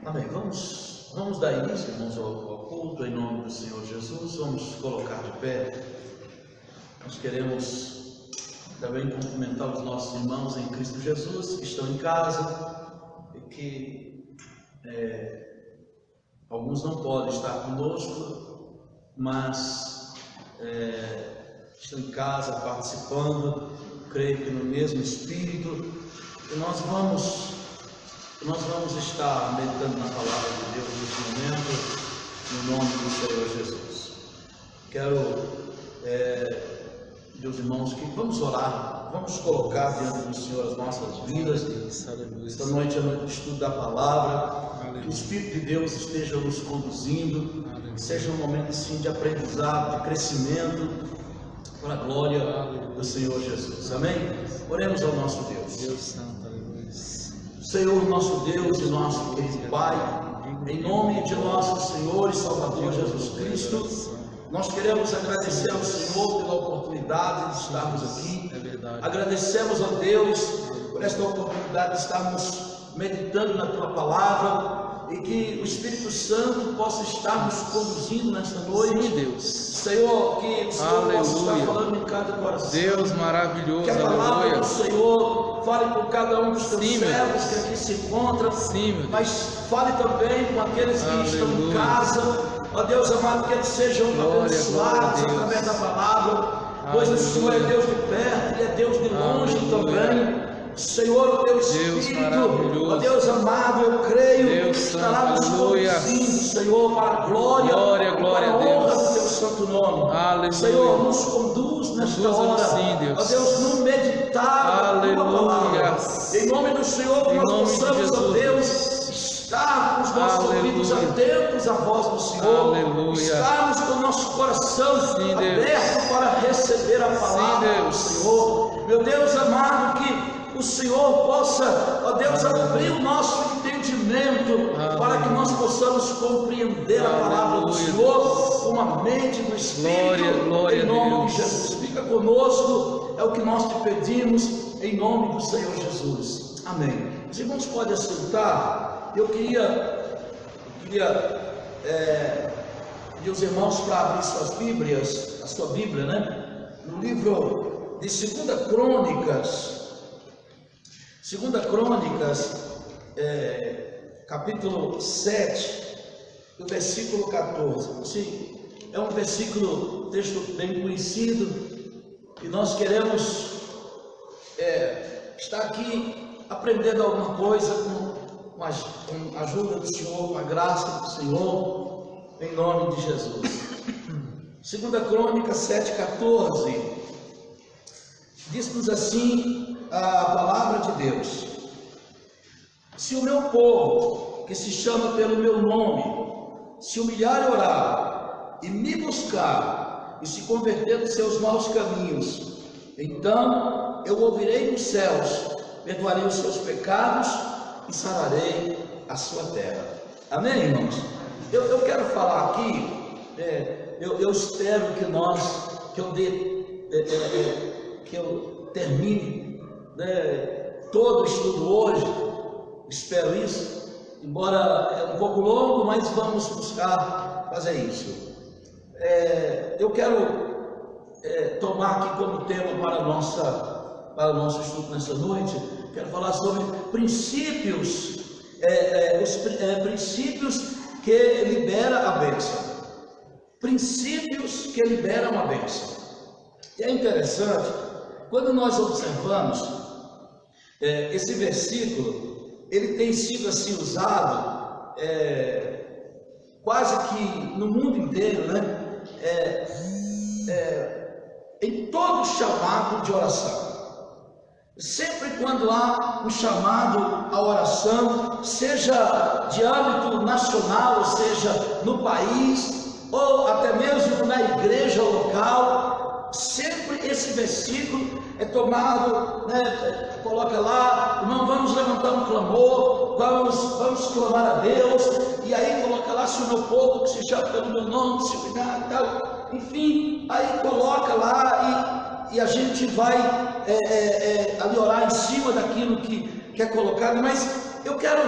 Amém. Vamos dar início, irmãos, ao culto em nome do Senhor Jesus. Vamos colocar de pé. Nós queremos também cumprimentar os nossos irmãos em Cristo Jesus que estão em casa e que alguns não podem estar conosco, mas estão em casa participando, creio que no mesmo espírito, e nós vamos estar meditando na palavra de Deus nesse momento, no nome do Senhor Jesus. Quero, meus irmãos, que vamos orar, vamos colocar diante do Senhor as nossas vidas. Esta noite é noite de estudo da palavra, que o Espírito de Deus esteja nos conduzindo, que seja um momento assim de aprendizado, de crescimento, para a glória do Senhor Jesus. Amém? Oremos ao nosso Deus. Deus Santo, aleluia. Senhor, nosso Deus e nosso querido Pai, em nome de nosso Senhor e Salvador Jesus Cristo, nós queremos agradecer ao Senhor pela oportunidade de estarmos aqui. Agradecemos a Deus por esta oportunidade de estarmos meditando na Tua Palavra e que o Espírito Santo possa estar nos conduzindo nesta noite. Sim, Deus. Senhor, que o Senhor possa estar falando em cada coração. Deus maravilhoso, que a palavra aleluia. do Senhor fale com cada um dos Teus servos que aqui se encontram. Sim, mas fale também com aqueles que estão em casa. Ó Deus amado, que eles sejam abençoados através da palavra, pois o Senhor é Deus de perto, Ele é Deus de longe também. Senhor, o Teu Espírito, ó Deus amado, eu creio que estará nos conduzindo, Senhor, para a glória para a honra do Teu santo nome. Aleluia. Senhor, nos conduz nesta hora, Deus. ó Deus, no meditar na Tua palavra. Em nome do Senhor, que nós possamos, ó Deus, estar com os nossos ouvidos atentos à voz do Senhor, estarmos com o nosso coração aberto para receber a palavra do Senhor. Meu Deus amado, que o Senhor possa, ó Deus, abrir o nosso entendimento para que nós possamos compreender a palavra do Senhor com a mente do Espírito, em nome de Jesus. Fica conosco, é o que nós te pedimos, em nome do Senhor Jesus. Amém. Os irmãos podem assentar. Eu queria pedir os irmãos para abrir suas Bíblias, a sua Bíblia, né? No livro de 2 Crônicas, capítulo 7, do versículo 14. Sim, é um versículo, texto bem conhecido, e nós queremos estar aqui aprendendo alguma coisa com a ajuda do Senhor, com a graça do Senhor, em nome de Jesus. 2 Crônicas 7,14 diz-nos assim a palavra de Deus: se o meu povo, que se chama pelo meu nome, se humilhar e orar, e me buscar, e se converter dos seus maus caminhos, então eu ouvirei dos céus, perdoarei os seus pecados e sararei a sua terra. Amém, irmãos? Eu quero falar aqui, eu espero que eu termine todo o estudo hoje, espero isso, embora é um pouco longo, mas vamos buscar fazer isso. Eu quero tomar aqui como tema para o nosso estudo nessa noite. Quero falar sobre princípios, princípios que liberam a bênção. Princípios que liberam a bênção. E é interessante, quando nós observamos esse versículo, ele tem sido assim usado quase que no mundo inteiro, né? Em todo chamado de oração. Sempre quando há um chamado à oração, seja de âmbito nacional, ou seja no país, ou até mesmo na igreja local, sempre esse versículo é tomado, né? Coloca lá, irmão, vamos levantar um clamor, vamos clamar a Deus, e aí coloca lá, se o meu povo que se chama pelo meu nome, se cuidar e tal, enfim, aí coloca lá e a gente vai ali orar em cima daquilo que é colocado. Mas eu quero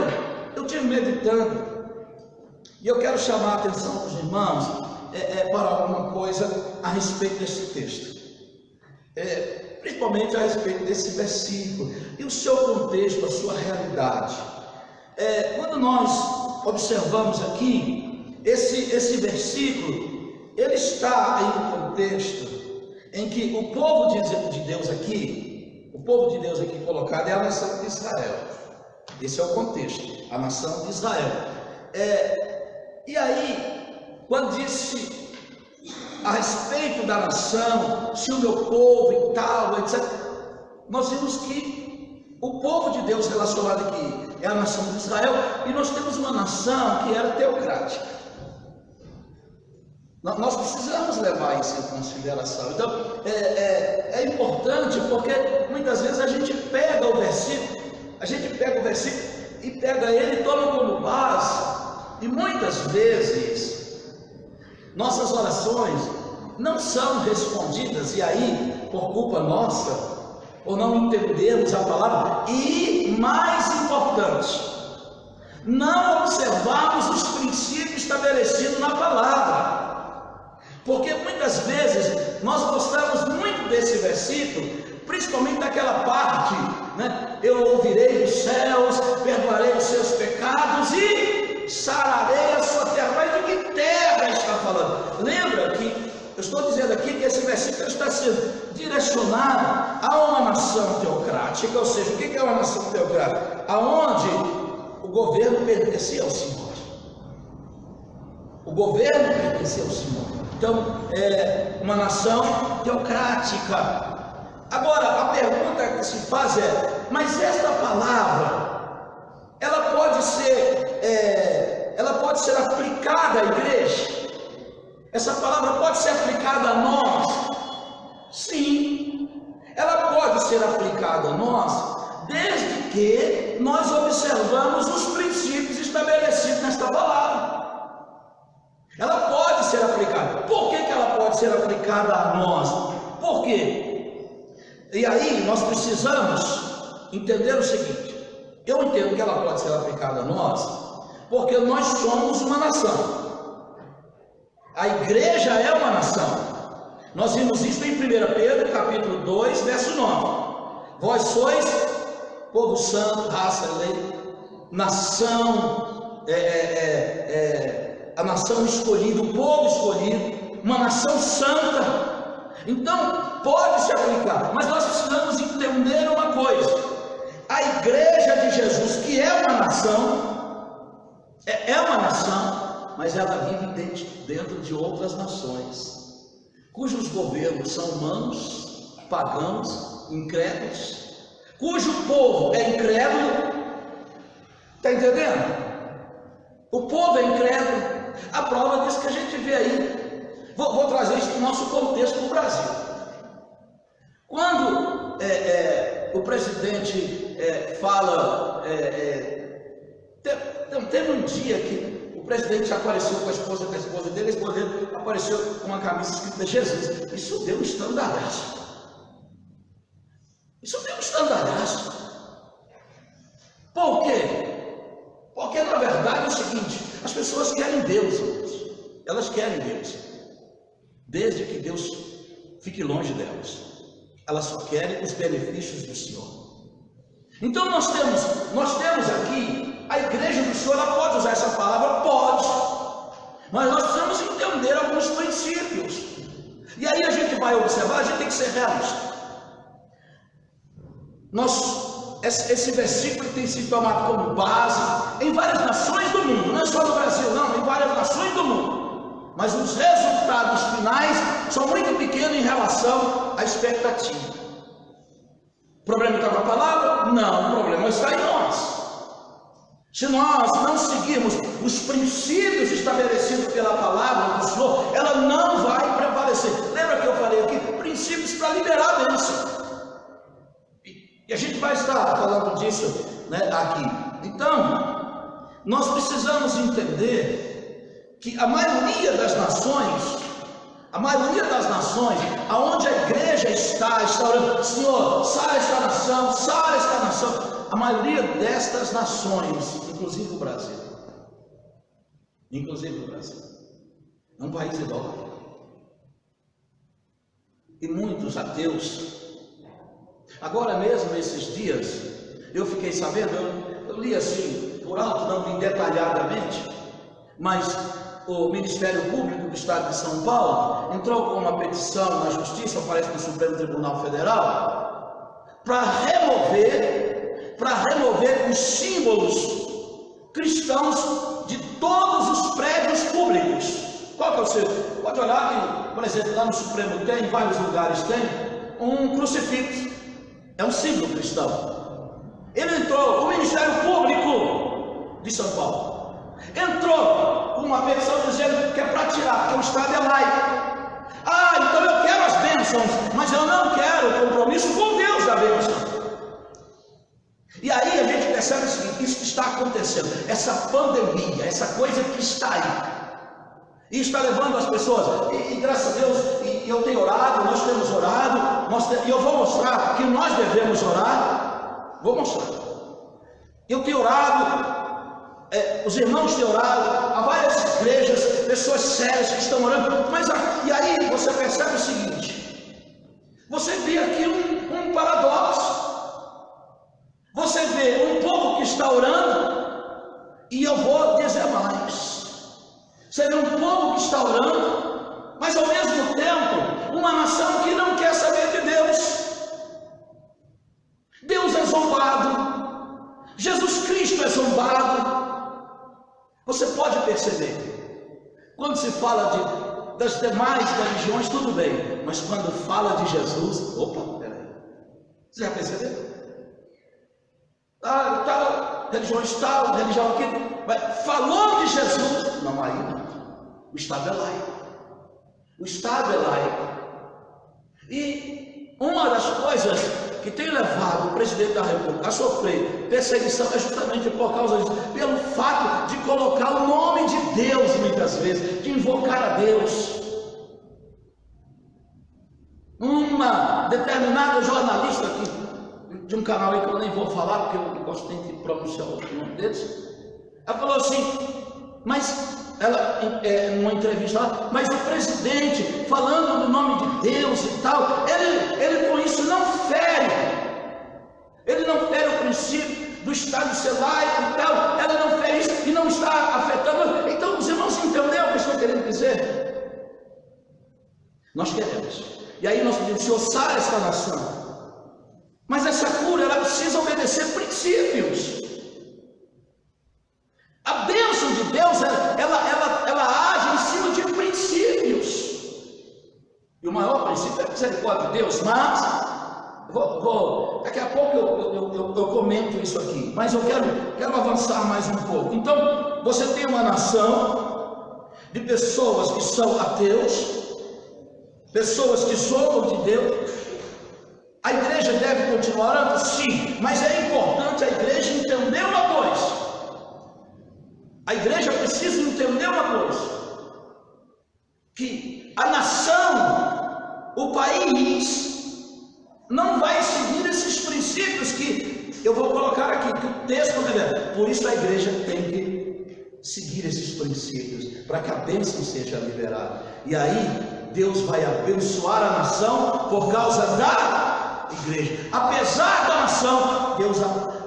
eu tive meditando, e eu quero chamar a atenção dos irmãos para alguma coisa a respeito desse texto, principalmente a respeito desse versículo, e o seu contexto, a sua realidade. Quando nós observamos aqui, esse versículo, ele está em um contexto em que o povo de Deus aqui, colocado é a nação de Israel. Esse é o contexto, a nação de Israel. E aí, quando disse a respeito da nação, se o meu povo e tal, etc., nós vimos que o povo de Deus relacionado aqui é a nação de Israel, e nós temos uma nação que era teocrática. Nós precisamos levar isso em consideração. Então, é importante, porque muitas vezes a gente pega o versículo e pega ele e toma como base, e muitas vezes nossas orações não são respondidas, e aí, por culpa nossa, ou não entendemos a palavra, e mais importante, não observamos os princípios estabelecidos na palavra. Porque muitas vezes nós gostamos muito desse versículo, principalmente daquela parte, né? Eu ouvirei dos céus, perdoarei os seus pecados e sararei a sua terra. Mas de que terra está falando? Lembra que eu estou dizendo aqui que esse versículo está sendo direcionado a uma nação teocrática, ou seja, o que é uma nação teocrática? Aonde o governo pertencia ao Senhor. O governo pertencia ao Senhor. Então, é uma nação teocrática. Agora, a pergunta que se faz mas esta palavra, ela pode ser aplicada à igreja? Essa palavra pode ser aplicada a nós? Sim, ela pode ser aplicada a nós, desde que nós observamos os princípios estabelecidos nesta palavra. Ela pode ser aplicada. Por que ela pode ser aplicada a nós? Por quê? E aí nós precisamos entender o seguinte: eu entendo que ela pode ser aplicada a nós, porque nós somos uma nação. A igreja é uma nação. Nós vimos isso em 1 Pedro, capítulo 2, verso 9. Vós sois povo santo, raça eleita, nação, a nação escolhida, o povo escolhido, uma nação santa. Então, pode se aplicar, mas nós precisamos entender uma coisa: a igreja de Jesus, que é uma nação, mas ela vive dentro de outras nações, cujos governos são humanos, pagãos, incrédulos, cujo povo é incrédulo. Está entendendo? O povo é incrédulo. A prova disso que a gente vê aí. Vou trazer isso para o nosso contexto no Brasil. Quando o presidente fala, teve um dia que o presidente apareceu com a esposa dele, a esposa dele apareceu com uma camisa escrita Jesus. Isso deu um estandalhaço. Por quê? Porque na verdade é o seguinte: as pessoas querem Deus, irmãos. Elas querem Deus, desde que Deus fique longe delas. Elas só querem os benefícios do Senhor. Então nós temos aqui a igreja do Senhor. Ela pode usar essa palavra? Pode, mas nós precisamos entender alguns princípios. E aí a gente vai observar, a gente tem que ser realista. Esse versículo tem sido tomado como base em várias nações do mundo, não é só no Brasil, não, em várias nações do mundo. Mas os resultados finais são muito pequenos em relação à expectativa. O problema está com a palavra? Não, o problema está em nós. Se nós não seguirmos os princípios estabelecidos pela palavra do Senhor, ela não vai prevalecer. Lembra que eu falei aqui? Princípios para liberar a bênção. E a gente vai estar falando disso, né, aqui. Então, nós precisamos entender que a maioria das nações, aonde a igreja está orando: Senhor, sara esta nação, a maioria destas nações, inclusive o Brasil, é um país idólatra. E muitos ateus. Agora mesmo, esses dias, eu fiquei sabendo, eu li assim, por alto, não li detalhadamente, mas o Ministério Público do Estado de São Paulo entrou com uma petição na Justiça, parece no Supremo Tribunal Federal, para remover os símbolos cristãos de todos os prédios públicos. Qual que é o seu? Pode olhar que, por exemplo, lá no Supremo tem, em vários lugares tem, um crucifixo. É um símbolo cristão. Ele entrou, o Ministério Público de São Paulo entrou com uma petição dizendo que é para tirar, porque o Estado é laico. Ah, então eu quero as bênçãos, mas eu não quero o compromisso com Deus da bênção. E aí a gente percebe o seguinte: isso que está acontecendo, essa pandemia, essa coisa que está aí, e está levando as pessoas, e graças a Deus, e eu tenho orado, nós temos orado, e eu vou mostrar que nós devemos orar, vou mostrar. Eu tenho orado, os irmãos têm orado, há várias igrejas, pessoas sérias que estão orando, e aí você percebe o seguinte: você vê aqui um paradoxo. Você vê um povo que está orando, e eu vou dizer mais. Você vê um povo que está orando, mas ao mesmo tempo, uma nação que não quer saber de Deus. Deus é zombado, Jesus Cristo é zombado. Você pode perceber, quando se fala das demais religiões, tudo bem, mas quando fala de Jesus, opa, peraí, você já percebeu? Tal, religião aqui, falou de Jesus, não, aí não. O Estado é laico. O Estado é laico. E uma das coisas que tem levado o presidente da República a sofrer perseguição é justamente por causa disso, pelo fato de colocar o nome de Deus muitas vezes, de invocar a Deus. Uma determinada jornalista aqui, de um canal aí que eu nem vou falar, porque eu gosto de pronunciar o nome deles, ela falou assim, mas ela, numa entrevista lá, mas o presidente falando do nome de Deus e tal, ele com isso não fere, ele não fere o princípio do Estado ser laico e tal, ela não fere isso e não está afetando. Então os irmãos entenderam o que estou querendo dizer? Nós queremos, e aí nós pedimos: Senhor, sara esta nação. Mas essa cura, ela precisa obedecer princípios. A bênção de Deus, ela age em cima de princípios. E o maior princípio é a misericórdia de Deus. Mas, daqui a pouco eu comento isso aqui. Mas eu quero avançar mais um pouco. Então, você tem uma nação de pessoas que são ateus, pessoas que zombam de Deus. A igreja deve continuar orando? Sim, mas é importante a igreja entender uma coisa. A igreja precisa entender uma coisa: que a nação, o país, não vai seguir esses princípios que eu vou colocar aqui, que o texto revela. Por isso a igreja tem que seguir esses princípios, para que a bênção seja liberada. E aí Deus vai abençoar a nação por causa da igreja. Apesar da nação,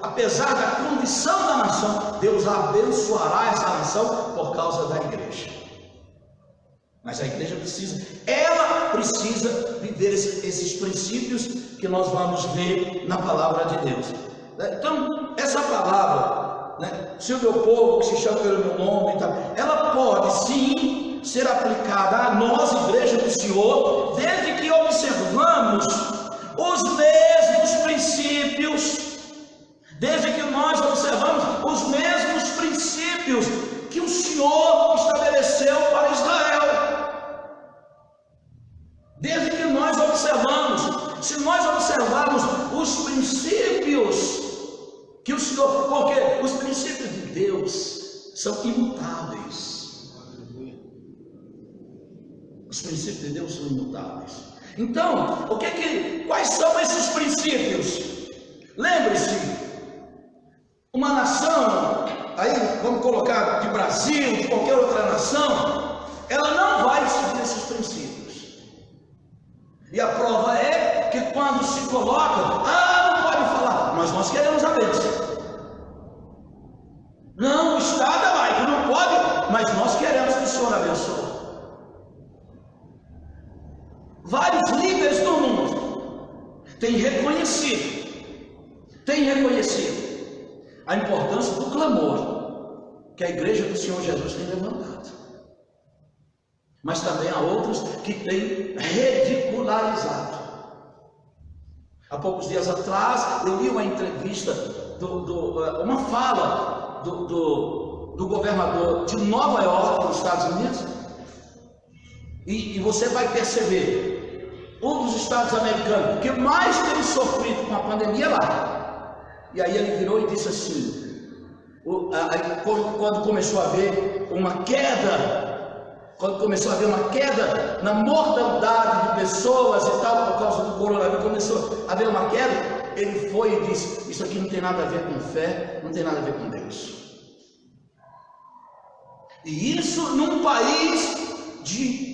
apesar da condição da nação, Deus abençoará essa nação por causa da igreja. Mas a igreja precisa viver esses princípios que nós vamos ver na palavra de Deus. Então, essa palavra, se o meu povo, que se chama pelo meu nome, ela pode sim ser aplicada a nós, igreja do Senhor, desde que observamos os mesmos princípios, desde que nós observamos os mesmos princípios que o Senhor estabeleceu para Israel. Desde que nós observamos, se nós observarmos os princípios que o Senhor, porque os princípios de Deus são imutáveis. Os princípios de Deus são imutáveis. Então, quais são esses princípios? Lembre-se, uma nação, aí vamos colocar de Brasil, de qualquer outra nação, ela não vai seguir esses princípios. E a prova é que quando se coloca, não pode falar, mas nós queremos a bênção. Não, o Estado é laico, não pode, mas nós queremos que o Senhor abençoe. Vários líderes do mundo têm reconhecido a importância do clamor que a igreja do Senhor Jesus tem levantado. Mas também há outros que têm ridicularizado. Há poucos dias atrás eu li uma entrevista, uma fala do governador de Nova York, nos Estados Unidos, e você vai perceber, um dos estados americanos que mais tem sofrido com a pandemia é lá. E aí ele virou e disse assim, quando começou a haver uma queda, na mortandade de pessoas e tal, por causa do coronavírus, começou a haver uma queda, ele foi e disse, isso aqui não tem nada a ver com fé, não tem nada a ver com Deus. E isso num país de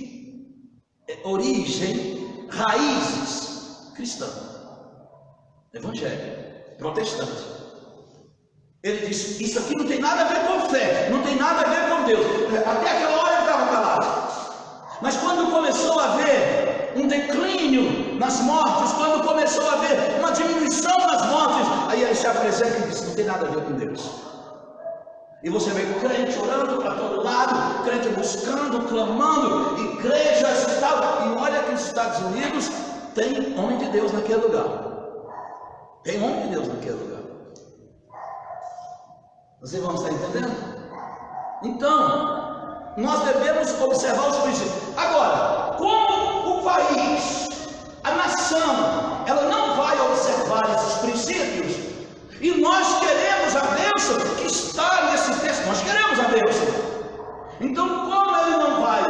origem, raízes cristã, evangélico, protestante. Ele disse, isso aqui não tem nada a ver com fé, não tem nada a ver com Deus. Até aquela hora ele estava calado. Mas quando começou a haver um declínio nas mortes, quando começou a haver uma diminuição nas mortes, aí ele se apresenta e disse, não tem nada a ver com Deus. E você vê crente orando para todo lado, crente buscando, clamando, igrejas e tal. E olha que nos Estados Unidos tem homem de Deus naquele lugar. Tem homem de Deus naquele lugar. Vocês vão estar entendendo? Então, nós devemos observar os princípios. Agora, como o país, a nação, ela não vai observar esses princípios, e nós queremos a bênção que está nesse texto, nós queremos a bênção. Então, como ele não vai,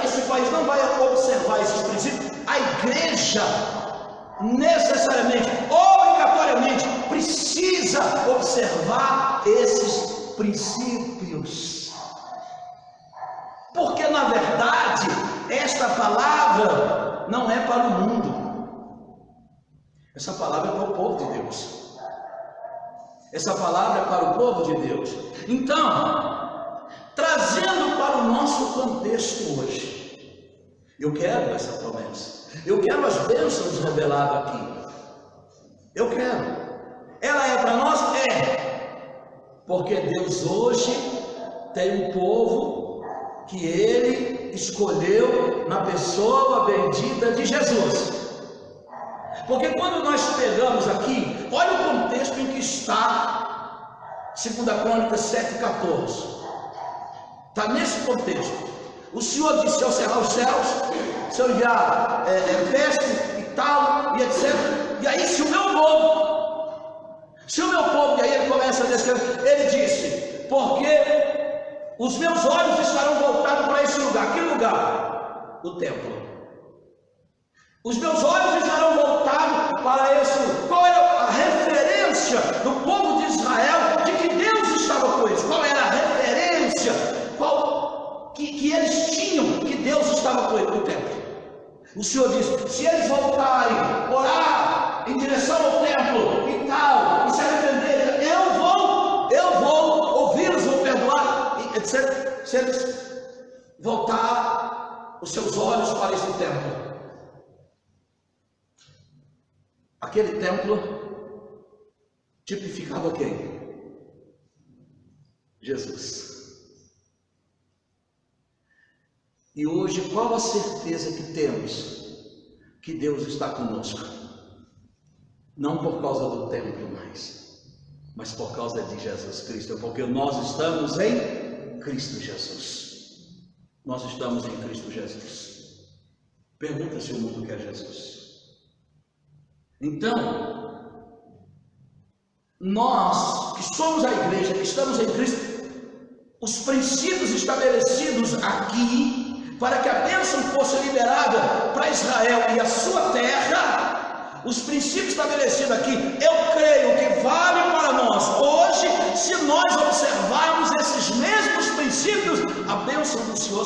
esse país não vai observar esses princípios, a igreja necessariamente, obrigatoriamente, precisa observar esses princípios. Porque na verdade, esta palavra não é para o mundo. Essa palavra é para o povo de Deus. Essa palavra é para o povo de Deus. Então, trazendo para o nosso contexto hoje, eu quero essa promessa. Eu quero as bênçãos reveladas aqui. Eu quero. Ela é para nós? É. Porque Deus hoje tem um povo que Ele escolheu na pessoa bendita de Jesus. Porque quando nós pegamos aqui, olha o contexto em que está 2 Crônicas 7,14. Está nesse contexto. O Senhor disse ao cerrar os céus, se eu enviar peste e tal, e etc. E aí se o meu povo, e aí ele começa a descrever, ele disse, porque os meus olhos estarão voltados para esse lugar. Que lugar? O templo. Os meus olhos estarão voltados para esse. Qual era a referência do povo de Israel de que Deus estava com eles? Qual era a referência que eles tinham que Deus estava com eles no templo? O Senhor disse: se eles voltarem, orar em direção ao templo e tal, e se arrependerem, eu vou ouvi-los, vou perdoar, etc. Se eles voltar os seus olhos para esse templo. Aquele templo tipificava quem? Jesus. E hoje, qual a certeza que temos que Deus está conosco? Não por causa do templo mais, mas por causa de Jesus Cristo, porque nós estamos em Cristo Jesus. Nós estamos em Cristo Jesus. Pergunta se o mundo quer Jesus. Então, nós que somos a igreja, que estamos em Cristo, os princípios estabelecidos aqui, para que a bênção fosse liberada para Israel e a sua terra, os princípios estabelecidos aqui, eu creio que vale para nós hoje, se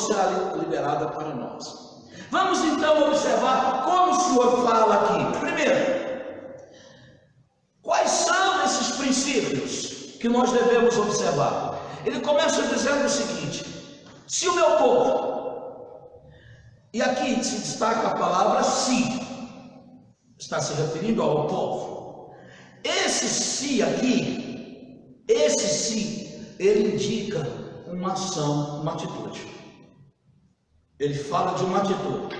Senhor será liberada para nós. Vamos então observar como o Senhor fala aqui. Primeiro, quais são esses princípios que nós devemos observar? Ele começa dizendo o seguinte: se o meu povo, e aqui se destaca a palavra se, está se referindo ao povo. Esse se aqui, esse se, ele indica uma ação, uma atitude. Ele fala de uma atitude.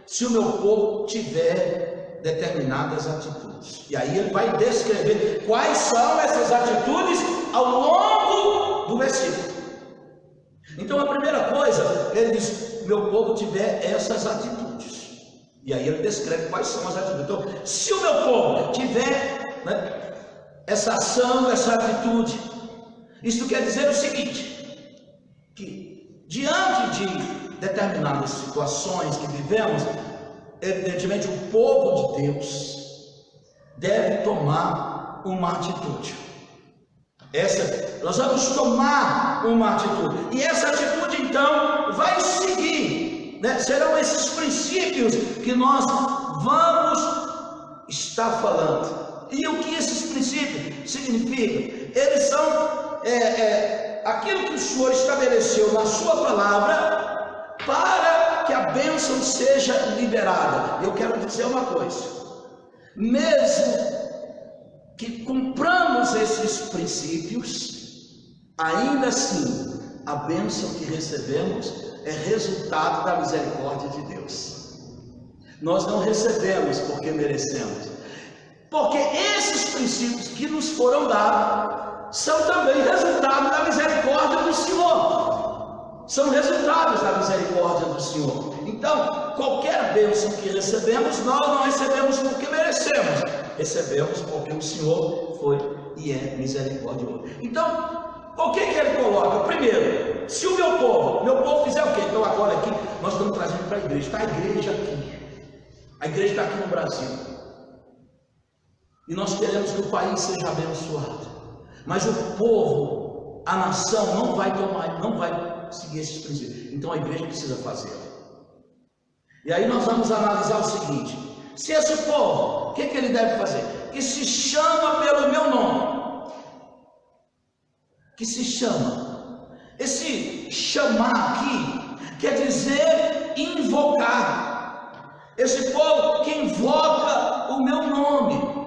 Se o meu povo tiver determinadas atitudes, e aí ele vai descrever quais são essas atitudes ao longo do versículo. Então a primeira coisa, ele diz: meu povo tiver essas atitudes, e aí ele descreve quais são as atitudes. Então, se o meu povo tiver, né, essa ação, essa atitude, isso quer dizer o seguinte: que diante de determinadas situações que vivemos, evidentemente o povo de Deus deve tomar uma atitude. Nós vamos tomar uma atitude, e essa atitude então vai seguir, né? Serão esses princípios que nós vamos estar falando. E o que esses princípios significam? Eles são aquilo que o Senhor estabeleceu na sua palavra para que a bênção seja liberada. Eu quero dizer uma coisa: mesmo que cumpramos esses princípios, ainda assim a bênção que recebemos é resultado da misericórdia de Deus. Nós não recebemos porque merecemos, porque esses princípios que nos foram dados são também resultado da misericórdia do Senhor. São resultados da misericórdia do Senhor. Então, qualquer bênção que recebemos, nós não recebemos porque merecemos, recebemos porque o Senhor foi e é misericordioso. Então, o que ele coloca? Primeiro, se o meu povo fizer o quê? Então agora aqui, nós estamos trazendo para a igreja. Está a igreja aqui. A igreja está aqui no Brasil. E nós queremos que o país seja abençoado. Mas o povo, a nação, não vai seguir esses princípios. Então a igreja precisa fazer. E aí nós vamos analisar o seguinte: se esse povo, o que ele deve fazer? Que se chama pelo meu nome. Que se chama. Esse chamar aqui quer dizer invocar. Esse povo que invoca o meu nome.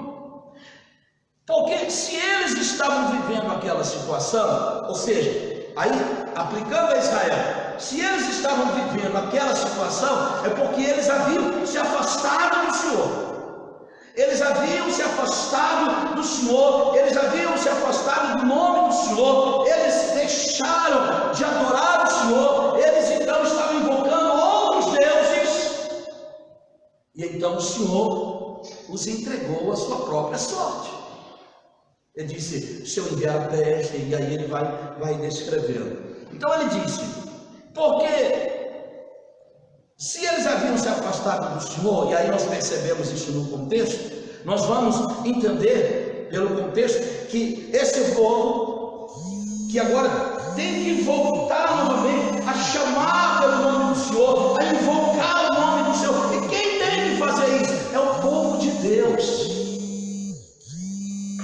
Porque se eles estavam vivendo aquela situação, ou seja, aí aplicando a Israel, se eles estavam vivendo aquela situação, é porque eles haviam se afastado do Senhor. Eles haviam se afastado do Senhor, eles haviam se afastado do nome do Senhor, eles deixaram de adorar o Senhor, eles então estavam invocando outros deuses, e então o Senhor os entregou à sua própria sorte. Ele disse: se eu enviar a peste, e aí ele vai descrevendo. Então ele disse: porque se eles haviam se afastado do Senhor, e aí nós percebemos isso no contexto, nós vamos entender pelo contexto que esse povo, que agora tem que voltar novamente a chamar pelo nome do Senhor, a invocar o nome do Senhor. E quem tem que fazer isso? É o povo de Deus.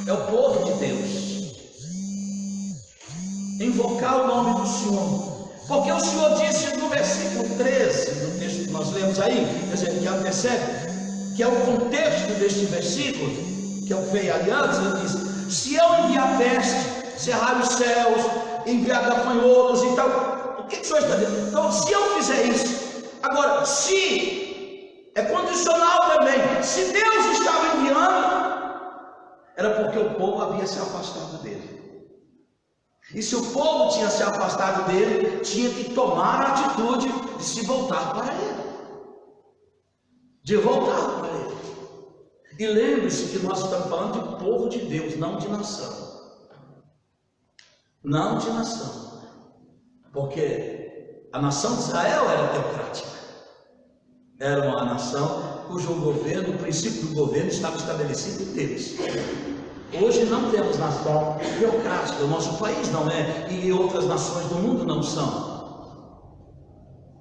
É o povo de Deus. Invocar o nome do Senhor. Porque o Senhor disse no versículo 13, no texto que nós lemos aí, quer dizer, que antecede, que é o contexto deste versículo, que eu falei ali antes, ele diz: se eu enviar peste, cerrar os céus, enviar gafanhotos e tal, o que o Senhor está dizendo? Então, se eu fizer isso, agora, se é condicional também, se Deus estava enviando, era porque o povo havia se afastado dele. E se o povo tinha se afastado dele, tinha que tomar a atitude de se voltar para ele. De voltar para ele. E lembre-se que nós estamos falando de povo de Deus, não de nação. Não de nação. Porque a nação de Israel era teocrática. Era uma nação cujo governo, o princípio do governo estava estabelecido em Deus. Hoje não temos nação teocrática, o nosso país não é, e outras nações do mundo não são.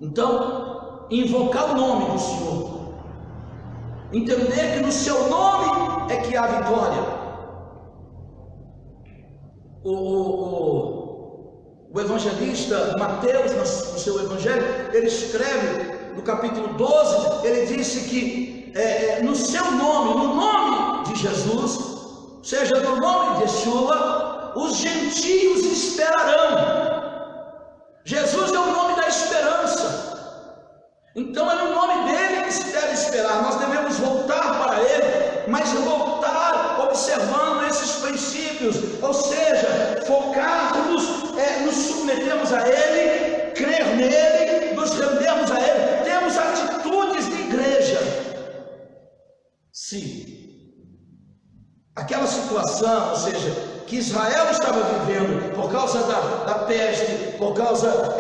Então, invocar o nome do Senhor, entender que no seu nome é que há vitória. O evangelista Mateus, no seu evangelho, ele escreve no capítulo 12, ele disse que no seu nome, no nome de Jesus, seja no nome de Yeshua, os gentios esperarão. Jesus é o nome da esperança. Então é no nome dele que se deve esperar. Nós devemos voltar para ele, mas voltar observando esses princípios, ou seja, focarmos, nos submetermos a ele, crer nele, nos rendermos a ele, temos atitudes de igreja. Sim. Aquela situação, ou seja, que Israel estava vivendo por causa da peste, por causa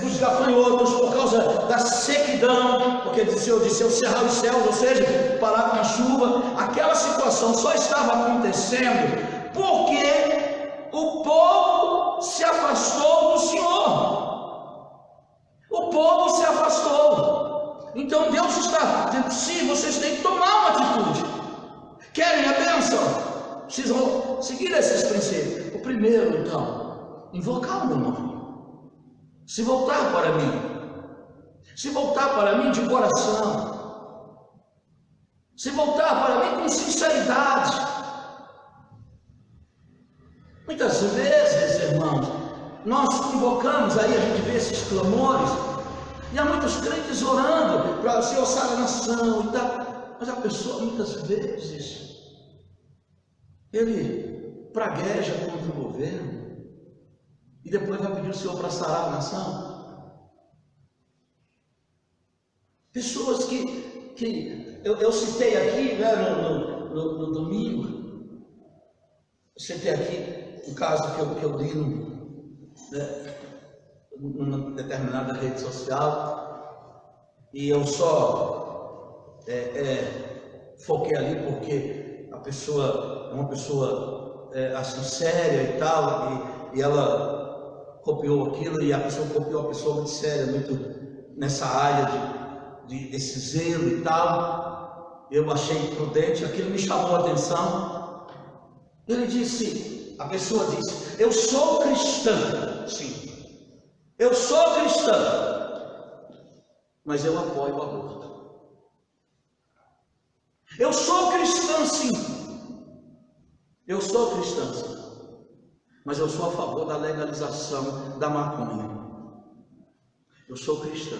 dos gafanhotos, por causa da sequidão, porque o Senhor disse: eu cerrar os céus, ou seja, parar com a chuva. Aquela situação só estava acontecendo porque o povo se afastou do Senhor. O povo se afastou. Então Deus está dizendo: sim, vocês têm que tomar uma atitude. Querem a bênção? Precisam seguir esses princípios. O primeiro, então, invocar o meu nome. Se voltar para mim. Se voltar para mim de coração. Se voltar para mim com sinceridade. Muitas vezes, irmãos, nós invocamos, aí a gente vê esses clamores, e há muitos crentes orando para o Senhor salvar a nação e tal. Mas a pessoa, muitas vezes, ele pragueja contra o governo e depois vai pedir o Senhor para sarar a nação. Pessoas que eu citei aqui, né, no domingo, eu citei aqui um caso que eu li numa determinada rede social, e eu só foquei ali porque a pessoa é uma pessoa assim séria e tal, e ela copiou aquilo, e a pessoa copiou a pessoa muito séria, muito nessa área desse zelo e tal. Eu achei prudente, aquilo me chamou a atenção. Ele disse, a pessoa disse: eu sou cristã, sim, eu sou cristã, mas eu apoio o aborto. Eu sou cristã, sim. Eu sou cristã, sim. Mas eu sou a favor da legalização da maconha. Eu sou cristã,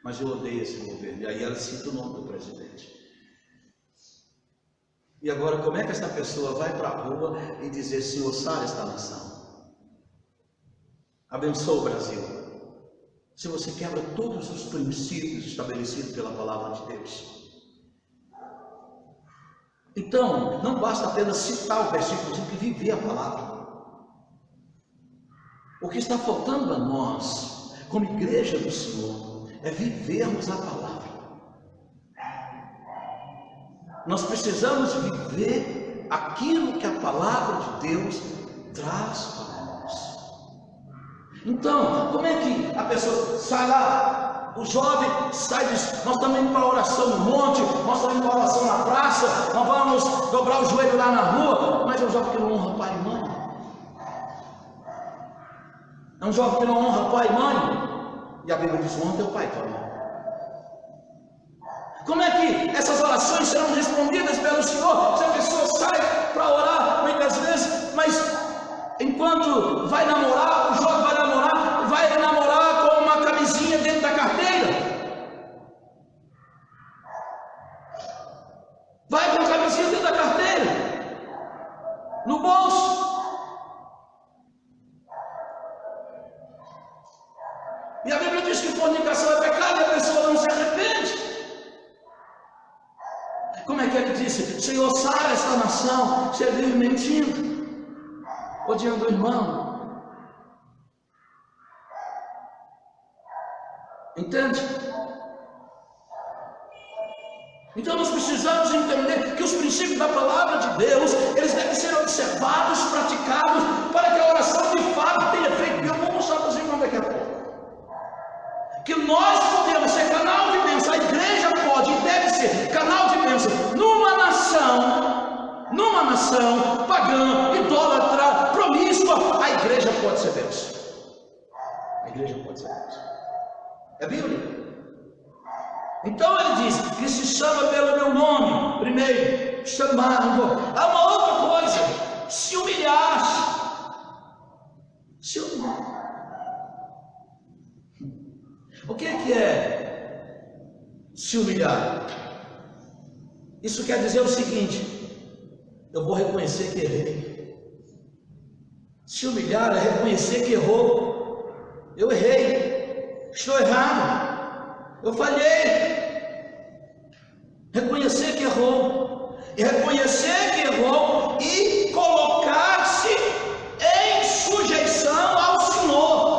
mas eu odeio esse governo. E aí ela cita o nome do presidente. E agora, como é que essa pessoa vai para a rua e dizer: Senhor, sara esta nação, abençoa o Brasil, se você quebra todos os princípios estabelecidos pela palavra de Deus? Então, não basta apenas citar o versículo, tem que viver a palavra. O que está faltando a nós, como igreja do Senhor, é vivermos a palavra. Nós precisamos viver aquilo que a palavra de Deus traz para nós. Então, como é que a pessoa sai lá? O jovem sai, diz: nós estamos indo para a oração no monte, nós estamos indo para a oração na praça, nós vamos dobrar o joelho lá na rua. Mas é um jovem que não honra pai e mãe. É um jovem que não honra pai e mãe. E a Bíblia diz: honra teu pai e tua mãe. Como é que essas orações serão respondidas pelo Senhor se a pessoa sai para orar muitas vezes, mas enquanto vai namorar, o jovem vai namorar com uma camisinha dentro da carteira? Vai com a camisinha dentro da carteira, no bolso. E a Bíblia diz que fornicação é pecado e a pessoa não se arrepende. Como é que ele disse: Senhor, sara esta nação? Você vive mentindo, odiando o irmão. Entende? Então nós precisamos entender que os princípios da palavra de Deus, eles devem ser observados, praticados, para que a oração de fato tenha efeito. E eu vou mostrar para os irmãos daqui a pouco. nós podemos ser canal de bênção, a igreja pode e deve ser canal de bênção numa nação pagã, idólatra, promíscua. A igreja pode ser bênção. A igreja pode ser bênção. É Bíblia. Então ele diz que se chama pelo meu nome, primeiro, chamando. Há uma outra coisa, se humilhar. Se humilhar. O que é se humilhar? Isso quer dizer o seguinte: eu vou reconhecer que errei. Se humilhar é reconhecer que errou. Eu errei, estou errado, eu falhei. Reconhecer que errou, e reconhecer que errou e colocar-se em sujeição ao Senhor.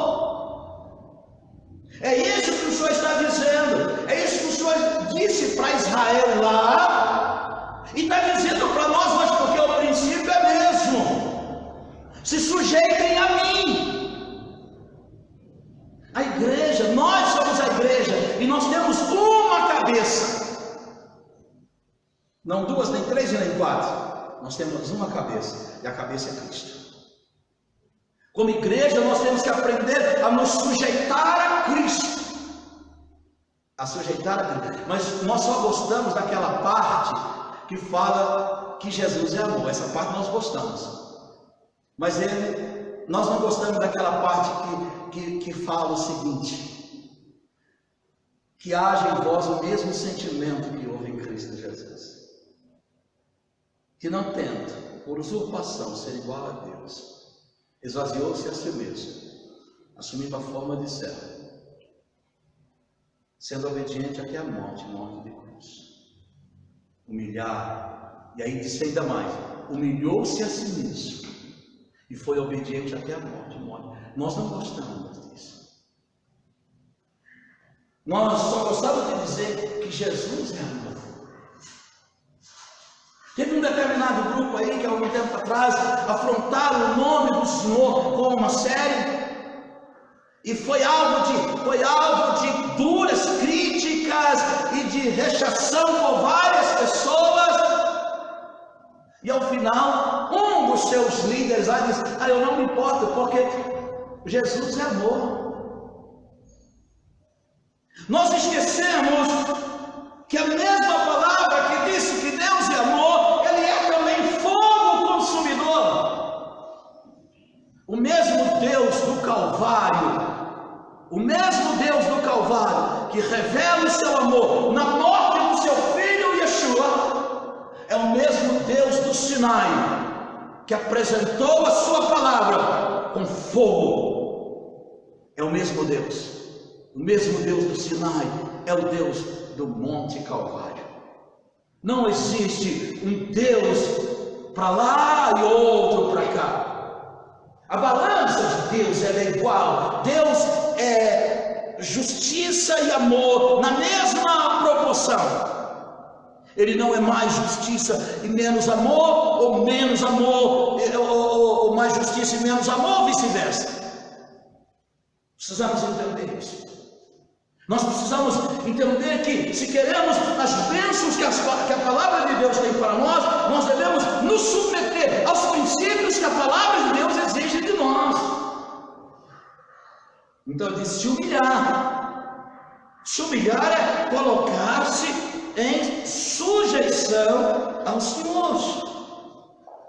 É isso que o Senhor está dizendo, é isso que o Senhor disse para Israel lá, e está dizendo para nós hoje, porque o princípio é mesmo: se sujeitem a mim. A igreja, nós somos a igreja, e nós temos uma cabeça. Não duas, nem três e nem quatro. Nós temos uma cabeça, e a cabeça é Cristo. Como igreja, nós temos que aprender a nos sujeitar a Cristo. A sujeitar a Cristo. Mas nós só gostamos daquela parte que fala que Jesus é amor. Essa parte nós gostamos. Mas nós não gostamos daquela parte que fala o seguinte: que haja em vós o mesmo sentimento que houve em Cristo Jesus. Que não tenta, por usurpação, ser igual a Deus, esvaziou-se a si mesmo, assumindo a forma de servo, sendo obediente até a morte de cruz. Humilhar, e aí disse ainda mais: humilhou-se a si mesmo, e foi obediente até a morte. Nós não gostamos disso. Nós só gostamos de dizer que Jesus é amor. Teve um determinado grupo aí que há algum tempo atrás afrontaram o nome do Senhor com uma série, e foi alvo de duras críticas e de rechação por várias pessoas. E ao final, um dos seus líderes lá disse: eu não me importo, porque Jesus é amor. Nós esquecemos que a mesma palavra que disse que Deus é amor, Ele é também fogo consumidor. O mesmo Deus do Calvário, que revela o seu amor na morte do seu filho Yeshua, é o mesmo Deus do Sinai, que apresentou a sua palavra com fogo. É o mesmo Deus. O mesmo Deus do Sinai é o Deus do Monte Calvário. Não existe um Deus para lá e outro para cá. A balança de Deus é igual. Deus é justiça e amor na mesma proporção. Ele não é mais justiça e menos amor, ou menos amor, ou mais justiça e menos amor, vice-versa. Precisamos entender isso. Nós precisamos entender que, se queremos as bênçãos que a palavra de Deus tem para nós, nós devemos nos submeter aos princípios que a palavra de Deus exige de nós. Então ele diz: se humilhar. Se humilhar é colocar-se em sujeição ao Senhor.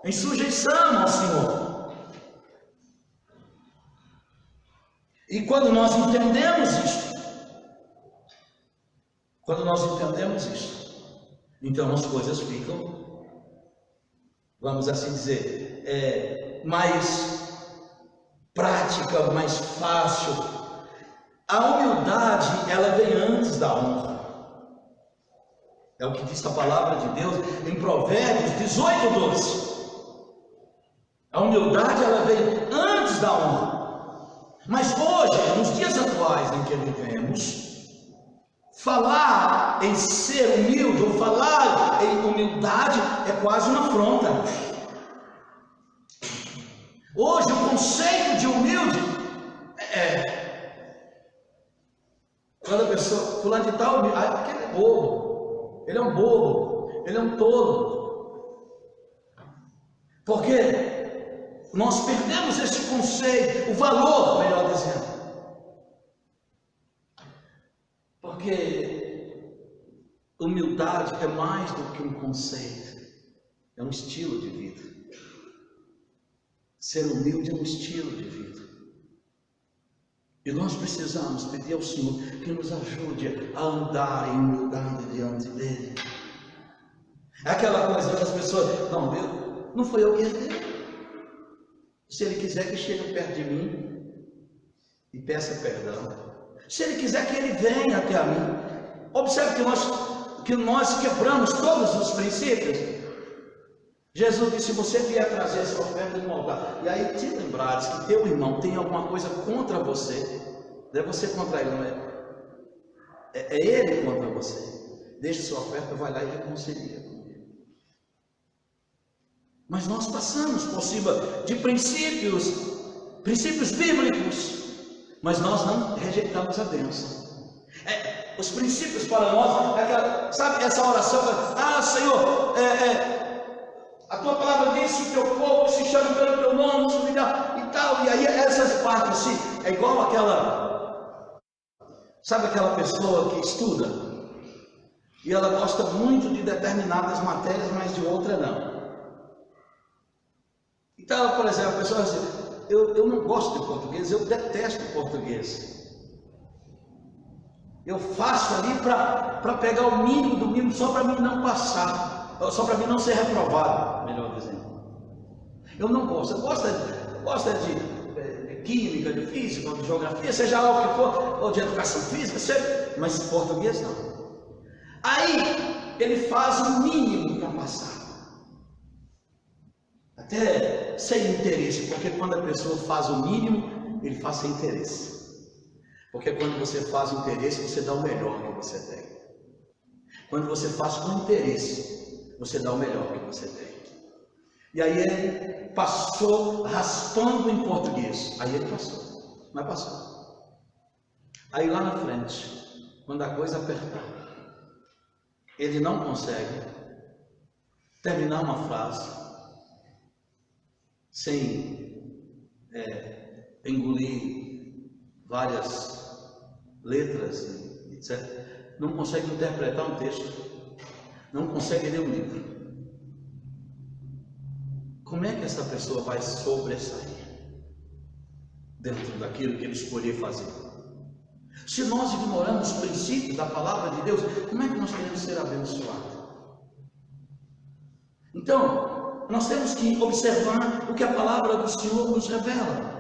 Em sujeição ao Senhor. E quando nós entendemos isto, então as coisas ficam, vamos assim dizer, mais prática, mais fácil. A humildade, ela vem antes da honra. É o que diz a palavra de Deus em Provérbios 18:12. A humildade, ela vem antes da honra. Mas hoje, nos dias atuais em que vivemos, falar em ser humilde, ou falar em humildade, é quase uma afronta. Hoje o conceito de humilde fulano de tal, porque ele é bobo, ele é um bobo, ele é um tolo. Porque nós perdemos esse conceito, o valor, melhor dizendo. Porque humildade é mais do que um conceito, é um estilo de vida. Ser humilde é um estilo de vida. E nós precisamos pedir ao Senhor que nos ajude a andar em humildade diante dEle. É aquela coisa que as pessoas, não foi eu que errei. Se Ele quiser que chegue perto de mim e peça perdão. Se Ele quiser que Ele venha até a mim. Observe que nós quebramos todos os princípios. Jesus disse: se você vier trazer essa oferta no altar, e aí te lembrares que teu irmão tem alguma coisa contra você, não é você contra ele, não é ele contra você. Deixa sua oferta, vai lá e reconcilia com ele. Mas nós passamos por cima de princípios bíblicos, mas nós não rejeitamos a bênção. Os princípios para nós, sabe essa oração? Senhor, a tua palavra diz que o teu povo se chama pelo teu nome, se humilhar e tal. E aí essas partes assim, é igual aquela, sabe aquela pessoa que estuda e ela gosta muito de determinadas matérias, mas de outra não. Então, por exemplo, a pessoa diz assim: eu não gosto de português, eu detesto português. Eu faço ali para pegar o mínimo do mínimo, só para mim não passar, só para mim não ser reprovado, melhor dizendo. Eu não gosto, eu gosto de química, de física, de geografia, seja lá o que for, ou de educação física, mas português não. Aí ele faz o mínimo para passar, até sem interesse, porque quando a pessoa faz o mínimo, ele faz sem interesse. Porque quando você faz interesse, você dá o melhor que você tem. Quando você faz com interesse, você dá o melhor que você tem. E aí ele passou raspando em português. Aí ele passou, mas passou. Aí lá na frente, quando a coisa apertar, ele não consegue terminar uma frase sem engolir várias letras, etc. Não consegue interpretar um texto, não consegue ler um livro. Como é que essa pessoa vai sobressair dentro daquilo que ele escolheu fazer? Se nós ignoramos os princípios da palavra de Deus, como é que nós queremos ser abençoados? Então, nós temos que observar o que a palavra do Senhor nos revela.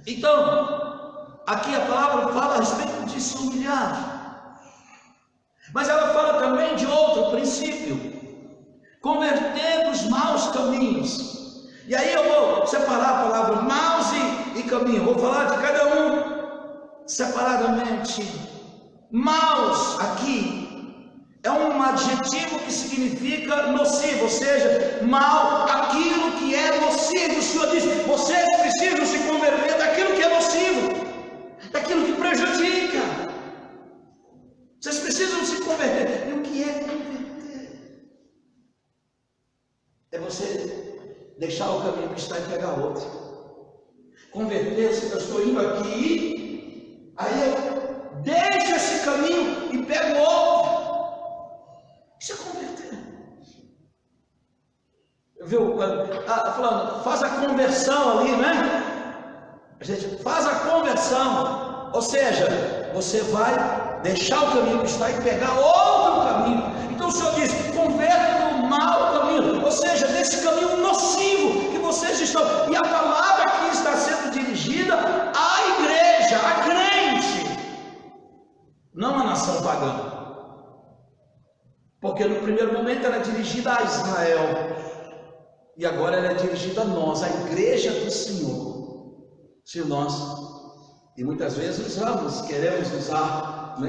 Então, aqui a palavra fala a respeito de se humilhar, mas ela fala também de outro princípio: converter os maus caminhos. E aí eu vou separar a palavra maus e caminho, vou falar de cada um separadamente. Maus aqui é um adjetivo que significa nocivo, ou seja, mal, aquilo que é nocivo. O Senhor diz: vocês precisam se converter daquilo que é nocivo, daquilo que prejudica. Vocês precisam se converter. E o que é converter? É você deixar o caminho que está e pegar outro. Converter-se, eu estou indo aqui, aí eu deixo esse caminho e pego outro. Isso é converter. Viu? Falando, faz a conversão ali, né? A gente faz a conversão, ou seja, você vai deixar o caminho que está e pegar outro caminho. Então o Senhor diz: converte do mau caminho, ou seja, desse caminho nocivo que vocês estão. E a palavra aqui está sendo dirigida à igreja, à crente, não à nação pagã. Porque no primeiro momento era dirigida a Israel, e agora ela é dirigida a nós, a igreja do Senhor. Se nós, e muitas vezes queremos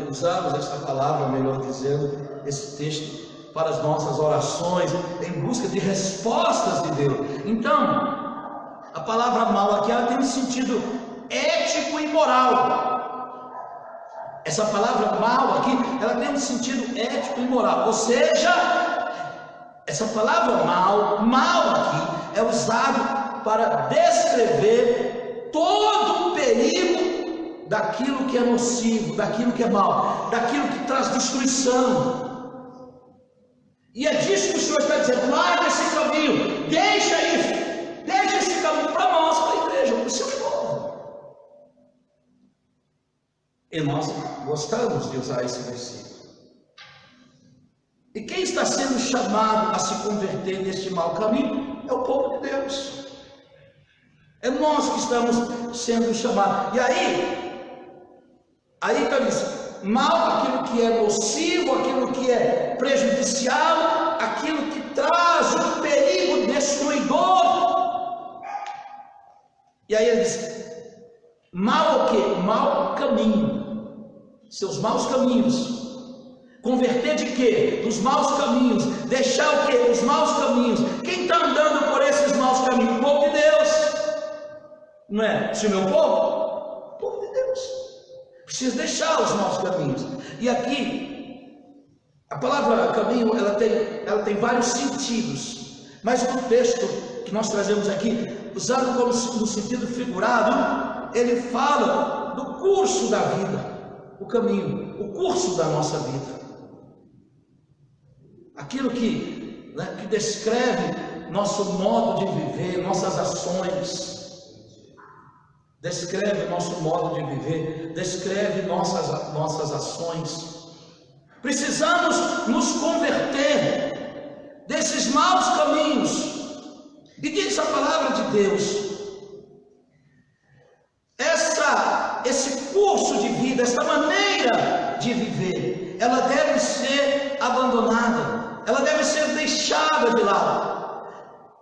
usamos esta palavra, melhor dizendo, esse texto para as nossas orações, em busca de respostas de Deus. Então, a palavra mal aqui ela tem um sentido ético e moral. É Essa palavra mal aqui, ela tem um sentido ético e moral. Ou seja, essa palavra mal aqui é usado para descrever todo o perigo daquilo que é nocivo, daquilo que é mal, daquilo que traz destruição. E é disso que o Senhor está dizendo: larga esse caminho, deixa esse caminho para nós, para a igreja, para o seu povo. E nós gostamos de usar esse versículo. E quem está sendo chamado a se converter neste mau caminho é o povo de Deus. É nós que estamos sendo chamados. E aí está dizendo: mal, aquilo que é nocivo, aquilo que é prejudicial, aquilo que traz um perigo destruidor. E aí ele diz: mal o quê? Mau caminho. Seus maus caminhos. Converter de quê? Dos maus caminhos. Deixar o quê? Os maus caminhos. Quem está andando por esses maus caminhos? O povo de Deus. Não é? Se o meu povo? O povo de Deus. Precisa deixar os maus caminhos. E aqui, a palavra caminho, ela tem vários sentidos. Mas no texto que nós trazemos aqui, usado como no sentido figurado, ele fala do curso da vida. O caminho, o curso da nossa vida. Aquilo que descreve nosso modo de viver, nossas ações. Descreve nosso modo de viver, descreve nossas ações. Precisamos nos converter desses maus caminhos. E diz a palavra de Deus: esse curso de vida, essa maneira de viver, ela deve ser abandonada, ela deve ser deixada de lado.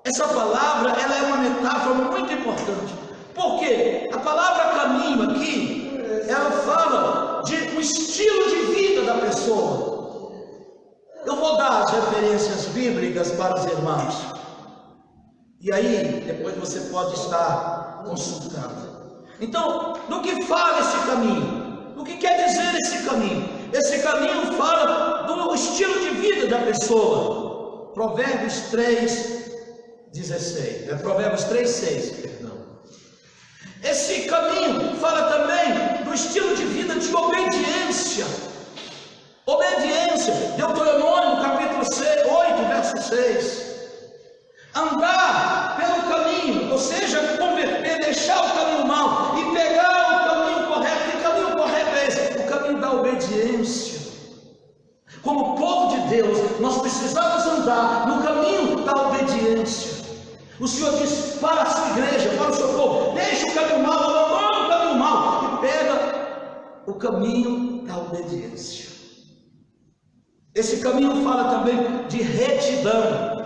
Essa palavra, ela é uma metáfora muito importante, porque a palavra caminho aqui, ela fala de um estilo de vida da pessoa. Eu vou dar as referências bíblicas para os irmãos, e aí depois você pode estar consultando. Então, do que fala esse caminho? O que quer dizer esse caminho? Esse caminho fala do estilo de vida da pessoa. Provérbios 3:16. Provérbios 3:6, perdão. Esse caminho fala também do estilo de vida de obediência. Obediência. Deuteronômio capítulo 8, verso 6. Andar pelo caminho, ou seja, converter, deixar o caminho mau e pegar o caminho correto. Que caminho correto é esse? O caminho da obediência. Como povo de Deus, nós precisamos andar no caminho da obediência. O Senhor diz para a sua igreja, para o seu povo: deixa o caminho mau, abandona o caminho mau e pega o caminho da obediência. Esse caminho fala também de retidão.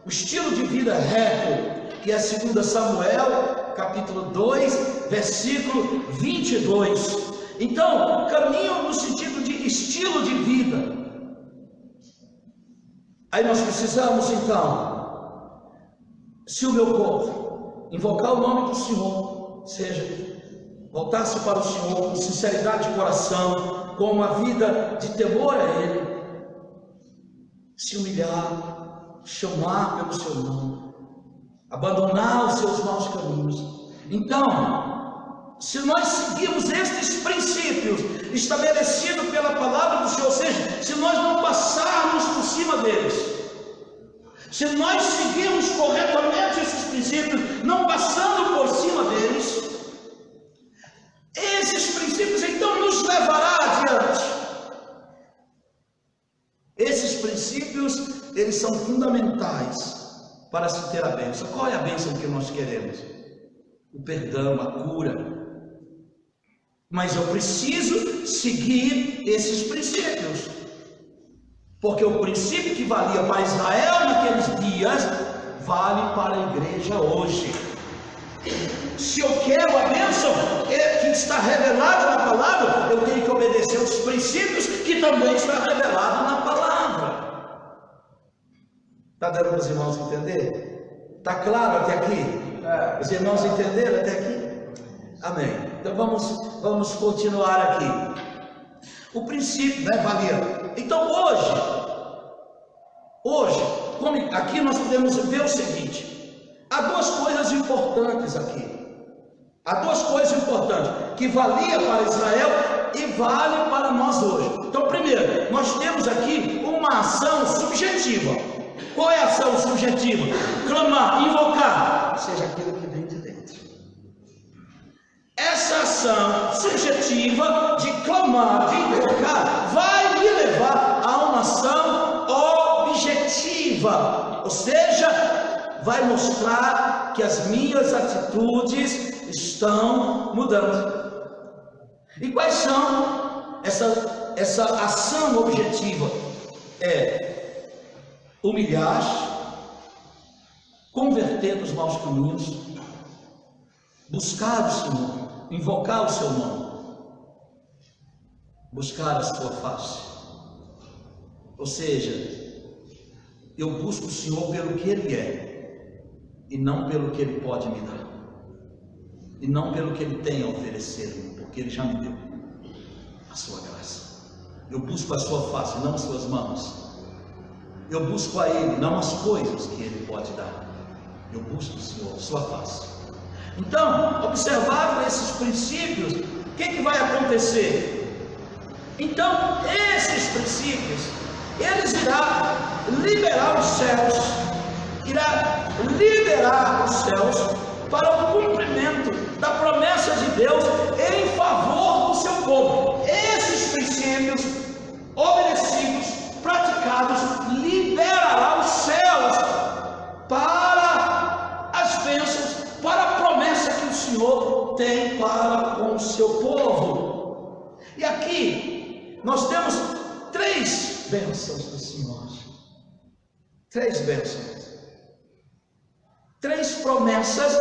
O estilo de vida reto, que é 2 Samuel, capítulo 2, versículo 22. Então, caminho no sentido de estilo de vida. Aí nós precisamos, então, se o meu povo invocar o nome do Senhor, seja, voltar-se para o Senhor com sinceridade de coração, com uma vida de temor a Ele, se humilhar, chamar pelo seu nome, abandonar os seus maus caminhos. Então, se nós seguirmos estes princípios estabelecidos pela palavra do Senhor, ou seja, se nós não passarmos por cima deles, se nós seguirmos corretamente esses princípios, não passando por cima deles, esses princípios então nos levará adiante. Esses princípios, eles são fundamentais para se ter a bênção. Qual é a bênção que nós queremos? O perdão, a cura. Mas eu preciso seguir esses princípios, porque o princípio que valia para Israel naqueles dias, vale para a igreja hoje. Se eu quero a bênção que está revelada na palavra, eu tenho que obedecer os princípios que também está revelado na palavra. Está dando para os irmãos entender? Está claro até aqui? Os irmãos entenderam até aqui? Amém. Então vamos continuar aqui. O princípio, né, valia. Então hoje, como aqui nós podemos ver o seguinte: há duas coisas importantes aqui. Há duas coisas importantes que valia para Israel e vale para nós hoje. Então, primeiro, nós temos aqui uma ação subjetiva. Qual é a ação subjetiva? Clamar, invocar, seja aquilo que vem de dentro. Essa ação subjetiva de clamar, de invocar, vai me levar a uma ação objetiva, ou seja, vai mostrar que as minhas atitudes estão mudando. E quais são essa ação objetiva? É humilhar, converter dos maus caminhos, buscar o Senhor, invocar o seu nome, buscar a sua face. Ou seja, eu busco o Senhor pelo que Ele é e não pelo que Ele pode me dar, e não pelo que Ele tem a oferecer, porque Ele já me deu a sua graça. Eu busco a sua face, não as suas mãos. Eu busco a Ele, não as coisas que Ele pode dar. Eu busco o Senhor, a sua face. Então, observado esses princípios, o que vai acontecer? Então, esses princípios, eles irão liberar os céus, para o cumprimento da promessa de Deus em favor do seu povo. Esses princípios obedecidos, praticados, liberará os céus para as bênçãos, para a promessa que o Senhor tem para com o seu povo. E aqui nós temos 3 bênçãos do Senhor. 3 bênçãos. 3 promessas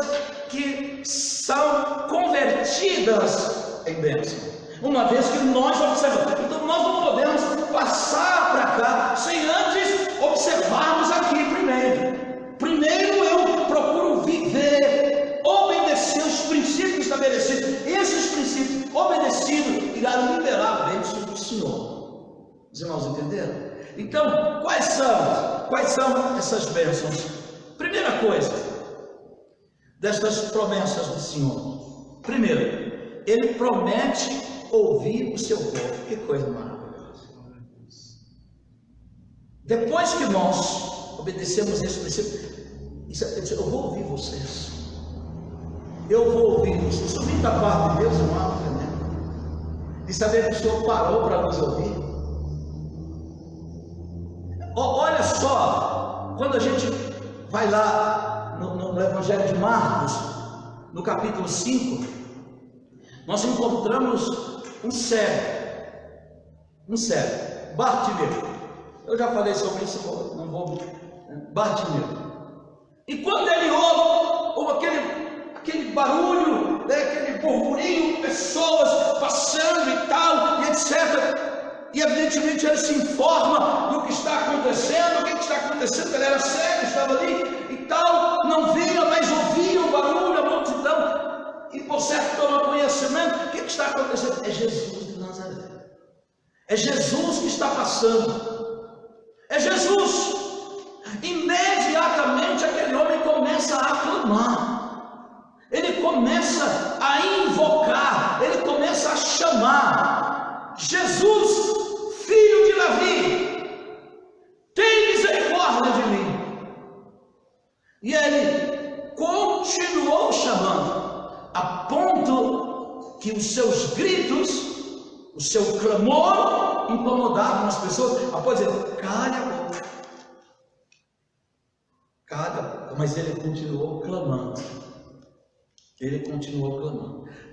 que são convertidas em bênção. Uma vez que nós observamos. Então nós não podemos passar para cá sem antes observarmos aqui primeiro. Primeiro eu procuro viver, obedecer os princípios estabelecidos. Esses princípios obedecidos irão liberar a bênção do Senhor. Os irmãos entenderam? Então, quais são essas bênçãos? Primeira coisa, destas promessas do Senhor. Primeiro, Ele promete ouvir o seu povo. Que coisa maravilhosa. Depois que nós obedecemos esse princípio, eu vou ouvir vocês. Eu vou ouvir vocês. Isso vem da parte de Deus, irmão, né? De saber que o Senhor parou para nos ouvir. Olha só, quando a gente vai lá no Evangelho de Marcos, no capítulo 5, nós encontramos um cego, Bartimeu. Eu já falei sobre isso, não vou. Bartimeu. E quando ele ouve aquele barulho, né, aquele burburinho, pessoas passando e tal, e etc. E evidentemente ele se informa do que está acontecendo. O que está acontecendo? Ele era cego, estava ali e tal, não via, mas ouvia o barulho, a multidão, e por certo toma conhecimento. O que está acontecendo? É Jesus de Nazaré. É Jesus que está passando. É Jesus. Imediatamente aquele homem começa a clamar. Ele começa a invocar. Ele começa a chamar: Jesus, filho de Davi, tem misericórdia de mim. E ele continuou chamando, a ponto que os seus gritos, o seu clamor incomodavam as pessoas. Após ele, cale a boca, cale a boca. Mas ele continuou clamando.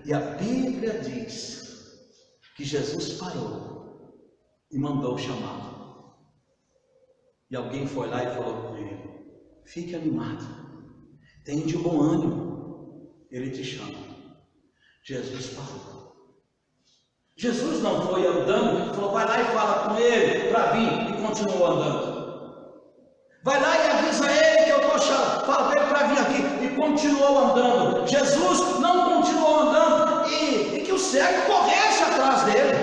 E a Bíblia diz que Jesus parou e mandou chamá-lo. E alguém foi lá e falou com ele: fique animado, tenha de bom ânimo, ele te chama. Jesus parou. Jesus não foi andando, falou: vai lá e fala com ele para vir, e continuou andando. Vai lá e avisa ele que eu estou chamando, fala para ele para vir aqui, e continuou andando. Jesus não continuou andando, e que o cego corresse atrás dele.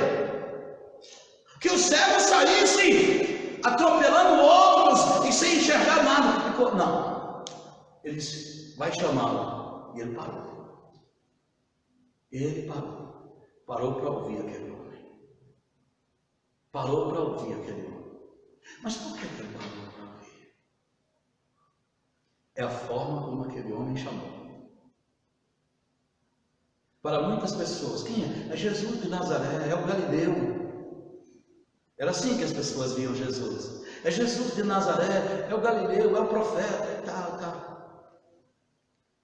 Ele disse, vai chamá-lo. E ele parou. Ele parou. Parou para ouvir aquele homem. Parou para ouvir aquele homem. Mas por que ele parou para ouvir? É a forma como aquele homem chamou. Para muitas pessoas, quem é? É Jesus de Nazaré, é o Galileu. Era assim que as pessoas viam Jesus. É Jesus de Nazaré, é o Galileu, é o profeta e tal.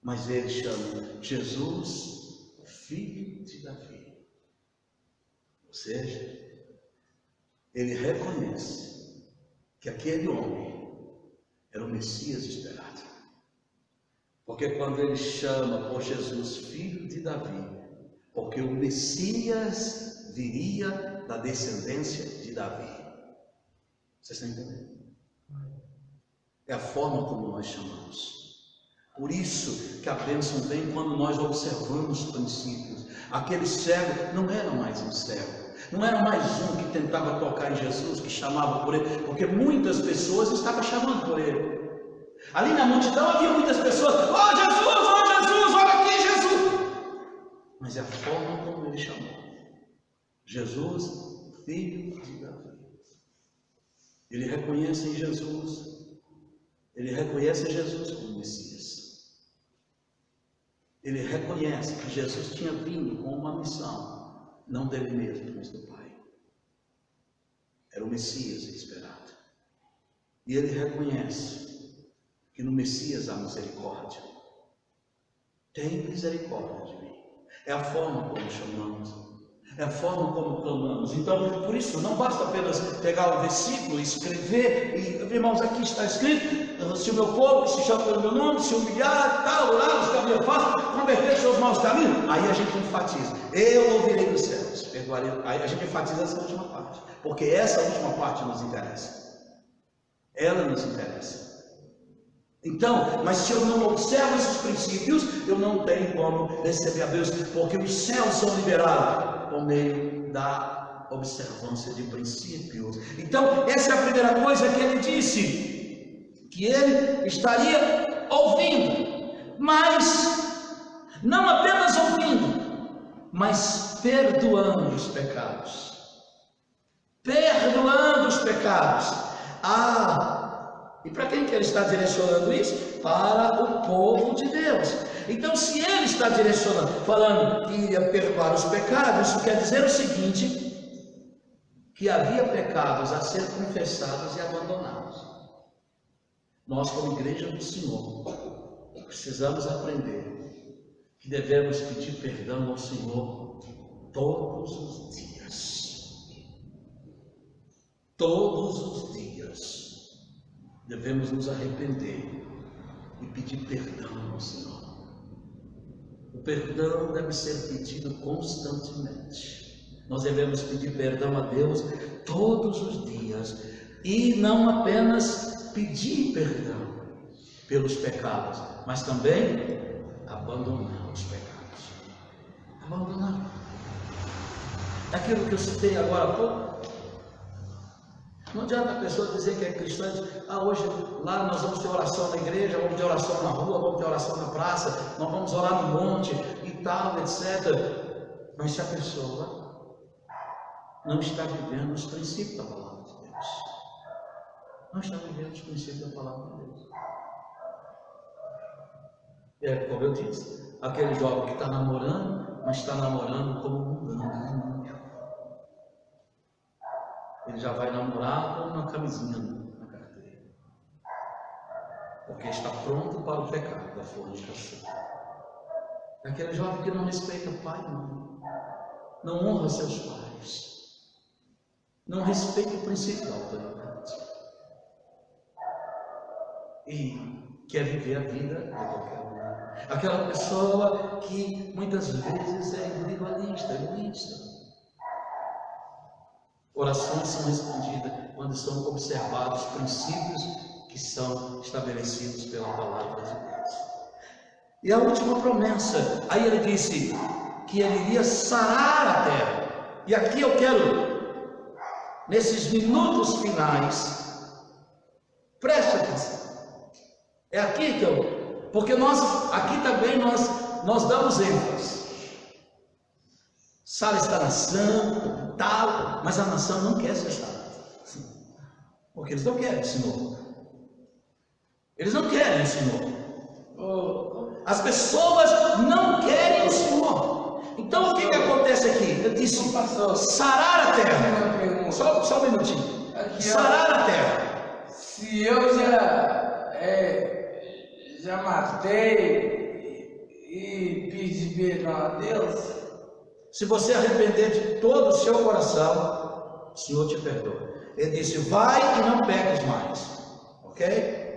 Mas ele chama Jesus, filho de Davi. Ou seja, ele reconhece que aquele homem era o Messias esperado. Porque quando ele chama por Jesus, filho de Davi, porque o Messias viria da descendência de Davi. Vocês estão entendendo? É a forma como nós chamamos. Por isso que a bênção vem quando nós observamos os princípios. Aquele cego não era mais um cego. Não era mais um que tentava tocar em Jesus, que chamava por ele, porque muitas pessoas estavam chamando por ele. Ali na multidão havia muitas pessoas, oh Jesus, olha aqui Jesus. Mas é a forma como ele chamou. Jesus, filho de Davi. Ele reconhece em Jesus, ele reconhece Jesus como Messias. Ele reconhece que Jesus tinha vindo com uma missão, não dele mesmo, mas do Pai. Era o Messias esperado. E ele reconhece que no Messias há misericórdia. Tem misericórdia de mim. É a forma como chamamos. É a forma como clamamos. Então, por isso, não basta apenas pegar o versículo e escrever. E, irmãos, aqui está escrito: se o meu povo se chama pelo meu nome, se humilhar, tal, orar, os caminhos fáceis, converter seus maus caminhos. Aí a gente enfatiza: eu ouvirei dos céus, perdoarei. Aí a gente enfatiza essa última parte. Porque essa última parte nos interessa. Ela nos interessa. Então, mas se eu não observo esses princípios, eu não tenho como receber a Deus, porque os céus são liberados por meio da observância de princípios. Então, essa é a primeira coisa que ele disse, que ele estaria ouvindo, mas não apenas ouvindo, mas perdoando os pecados. Perdoando os pecados. E para quem que ele está direcionando isso? Para o povo de Deus. Então, se ele está direcionando, falando que iria perdoar os pecados, isso quer dizer o seguinte: que havia pecados a ser confessados e abandonados. Nós, como igreja do Senhor, precisamos aprender que devemos pedir perdão ao Senhor todos os dias. Todos os dias. Devemos nos arrepender e pedir perdão ao Senhor. O perdão deve ser pedido constantemente. Nós devemos pedir perdão a Deus todos os dias. E não apenas pedir perdão pelos pecados, mas também abandonar os pecados. Abandonar. Aquilo que eu citei agora há pouco. Não adianta a pessoa dizer que é cristã e dizer: hoje lá nós vamos ter oração na igreja, vamos ter oração na rua, vamos ter oração na praça, nós vamos orar no monte e tal, etc. Mas se a pessoa não está vivendo os princípios da palavra de Deus, não está vivendo os princípios da palavra de Deus. É como eu disse, aquele jovem que está namorando, mas está namorando como mundano. Ele já vai namorar com uma camisinha na carteira, porque está pronto para o pecado da fornicação. Aquele jovem que não respeita o pai, não honra seus pais, não respeita o princípio da autoridade e quer viver a vida de qualquer um. Aquela pessoa que muitas vezes é individualista, egoísta. Orações são respondidas quando são observados princípios que são estabelecidos pela palavra de Deus. E a última promessa, aí ele disse que ele iria sarar a terra. E aqui eu quero, nesses minutos finais, preste atenção. É aqui que eu Porque aqui também nós damos ênfase. Sara está nação, tal, mas a nação não quer ser salva. Porque eles não querem o Senhor. Eles não querem o Senhor. As pessoas não querem o Senhor. Então o que acontece aqui? Eu disse, sarar a terra. Só um minutinho. Sarar a terra. Se eu já matei e pedi perdão a Deus, se você arrepender de todo o seu coração, o Senhor te perdoa. Ele disse, vai e não peques mais. Ok?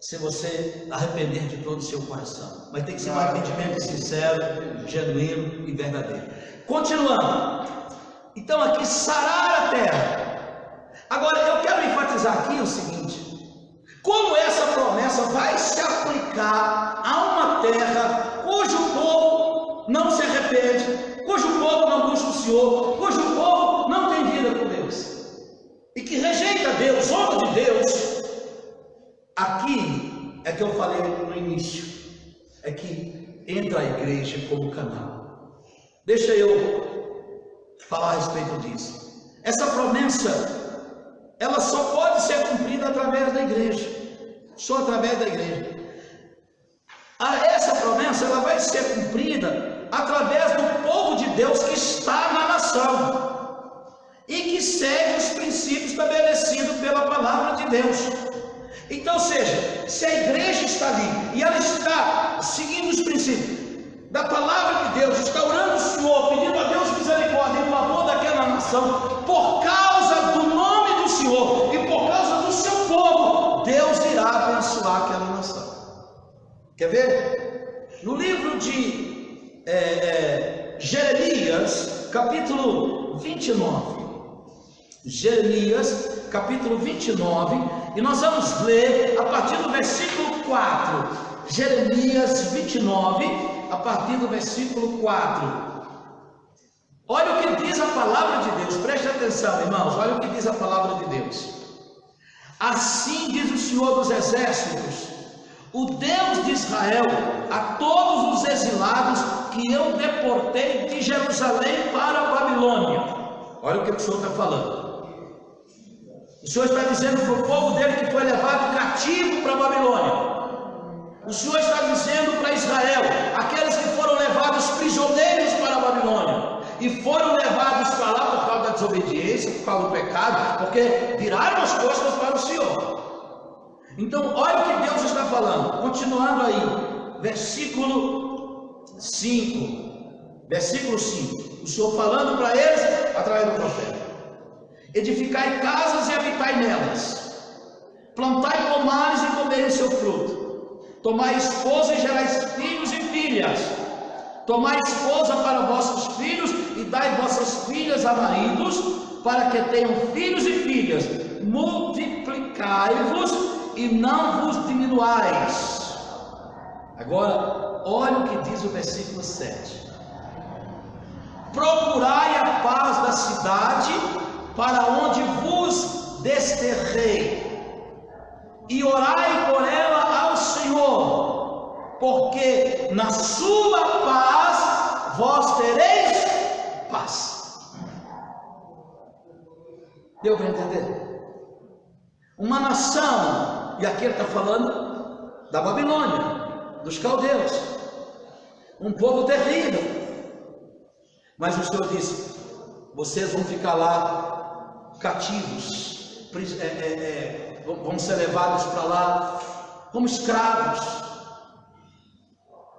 Se você arrepender de todo o seu coração. Mas tem que ser um arrependimento sincero, genuíno e verdadeiro. Continuando. Então aqui, sarar a terra. Agora, eu quero enfatizar aqui o seguinte. Como essa promessa vai se aplicar a uma terra cujo povo não se arrepende, cujo povo não busca o Senhor, cujo povo não tem vida com Deus, e que rejeita Deus, zomba de Deus. Aqui é que eu falei no início, é que entra a igreja como canal. Deixa eu falar a respeito disso. Essa promessa, ela só pode ser cumprida através da igreja, só através da igreja. Essa promessa, ela vai ser cumprida através do povo de Deus que está na nação e que segue os princípios estabelecidos pela palavra de Deus. Então, seja, se a igreja está ali e ela está seguindo os princípios da palavra de Deus, está orando o Senhor, pedindo a Deus misericórdia em favor daquela nação, por causa do nome do Senhor e por causa do seu povo, Deus irá abençoar aquela nação. Quer ver? No livro de Jeremias, capítulo 29. Jeremias, capítulo 29, e nós vamos ler a partir do versículo 4. Jeremias 29, a partir do versículo 4. Olha o que diz a palavra de Deus, preste atenção, irmãos, olha o que diz a palavra de Deus. Assim diz o Senhor dos Exércitos, o Deus de Israel, a todos os exilados que eu deportei de Jerusalém para a Babilônia. Olha o que o Senhor está falando. O Senhor está dizendo para o povo dele que foi levado cativo para a Babilônia. O Senhor está dizendo para Israel, aqueles que foram levados prisioneiros para a Babilônia e foram levados para lá por causa da desobediência, por causa do pecado, porque viraram as costas para o Senhor. Então, olha o que Deus está falando. Continuando aí, versículo 5. Versículo 5. O Senhor falando para eles através do profeta. Edificai casas e habitai nelas, plantai pomares e comei o seu fruto, tomai esposa e gerais filhos e filhas, tomai esposa para vossos filhos e dai vossas filhas a maridos, para que tenham filhos e filhas, multiplicai-vos e não vos diminuais. Agora, olha o que diz o versículo 7. Procurai a paz da cidade, para onde vos desterrei, e orai por ela ao Senhor, porque na sua paz vós tereis paz. Deu para entender? Uma nação, e aqui ele está falando da Babilônia, dos caldeus, um povo terrível, mas o Senhor disse, vocês vão ficar lá cativos, vão ser levados para lá como escravos,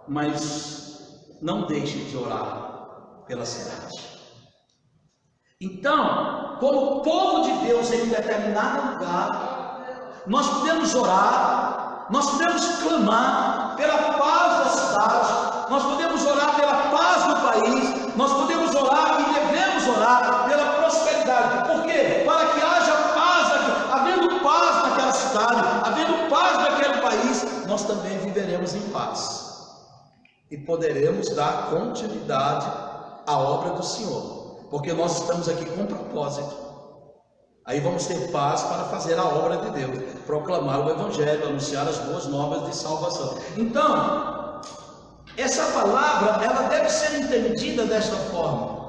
mas não deixem de orar pela cidade. Então, como povo de Deus em um determinado lugar, nós podemos orar, nós podemos clamar pela paz da cidade, nós podemos orar pela paz do país, nós podemos orar e devemos orar pela prosperidade. Por quê? Para que haja paz, havendo paz naquela cidade, havendo paz naquele país, nós também viveremos em paz e poderemos dar continuidade à obra do Senhor, porque nós estamos aqui com propósito. Aí vamos ter paz para fazer a obra de Deus, proclamar o Evangelho, anunciar as boas novas de salvação. Então, essa palavra, ela deve ser entendida desta forma.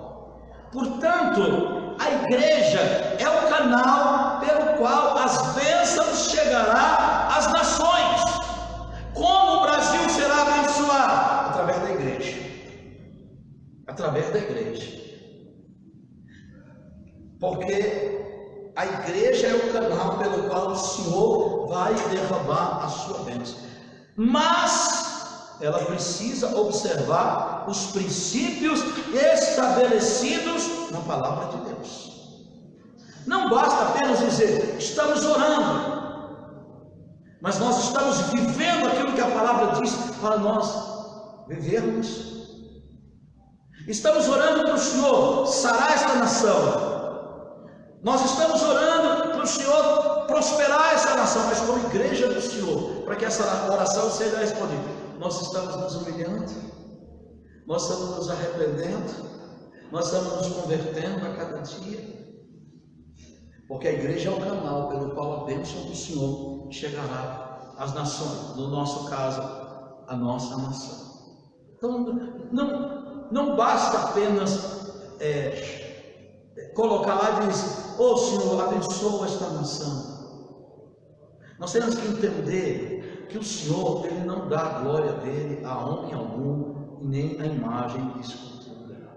Portanto, a igreja é o canal pelo qual as bênçãos chegarão às nações. Como o Brasil será abençoado? Através da igreja. Através da igreja. Porque a igreja é o canal pelo qual o Senhor vai derramar a sua bênção. Mas ela precisa observar os princípios estabelecidos na palavra de Deus. Não basta apenas dizer, estamos orando, mas nós estamos vivendo aquilo que a palavra diz para nós vivermos. Estamos orando para o Senhor sarar esta nação. Nós estamos orando para o Senhor prosperar essa nação, mas como igreja do Senhor, para que essa oração seja respondida, nós estamos nos humilhando, nós estamos nos arrependendo, nós estamos nos convertendo a cada dia, porque a igreja é o canal pelo qual a bênção do Senhor chegará às nações, no nosso caso, a nossa nação. Então, não basta apenas colocar lá e dizer, ô Senhor, abençoa esta nação. Nós temos que entender que o Senhor, Ele não dá a glória dele a homem algum, nem a imagem de escultura.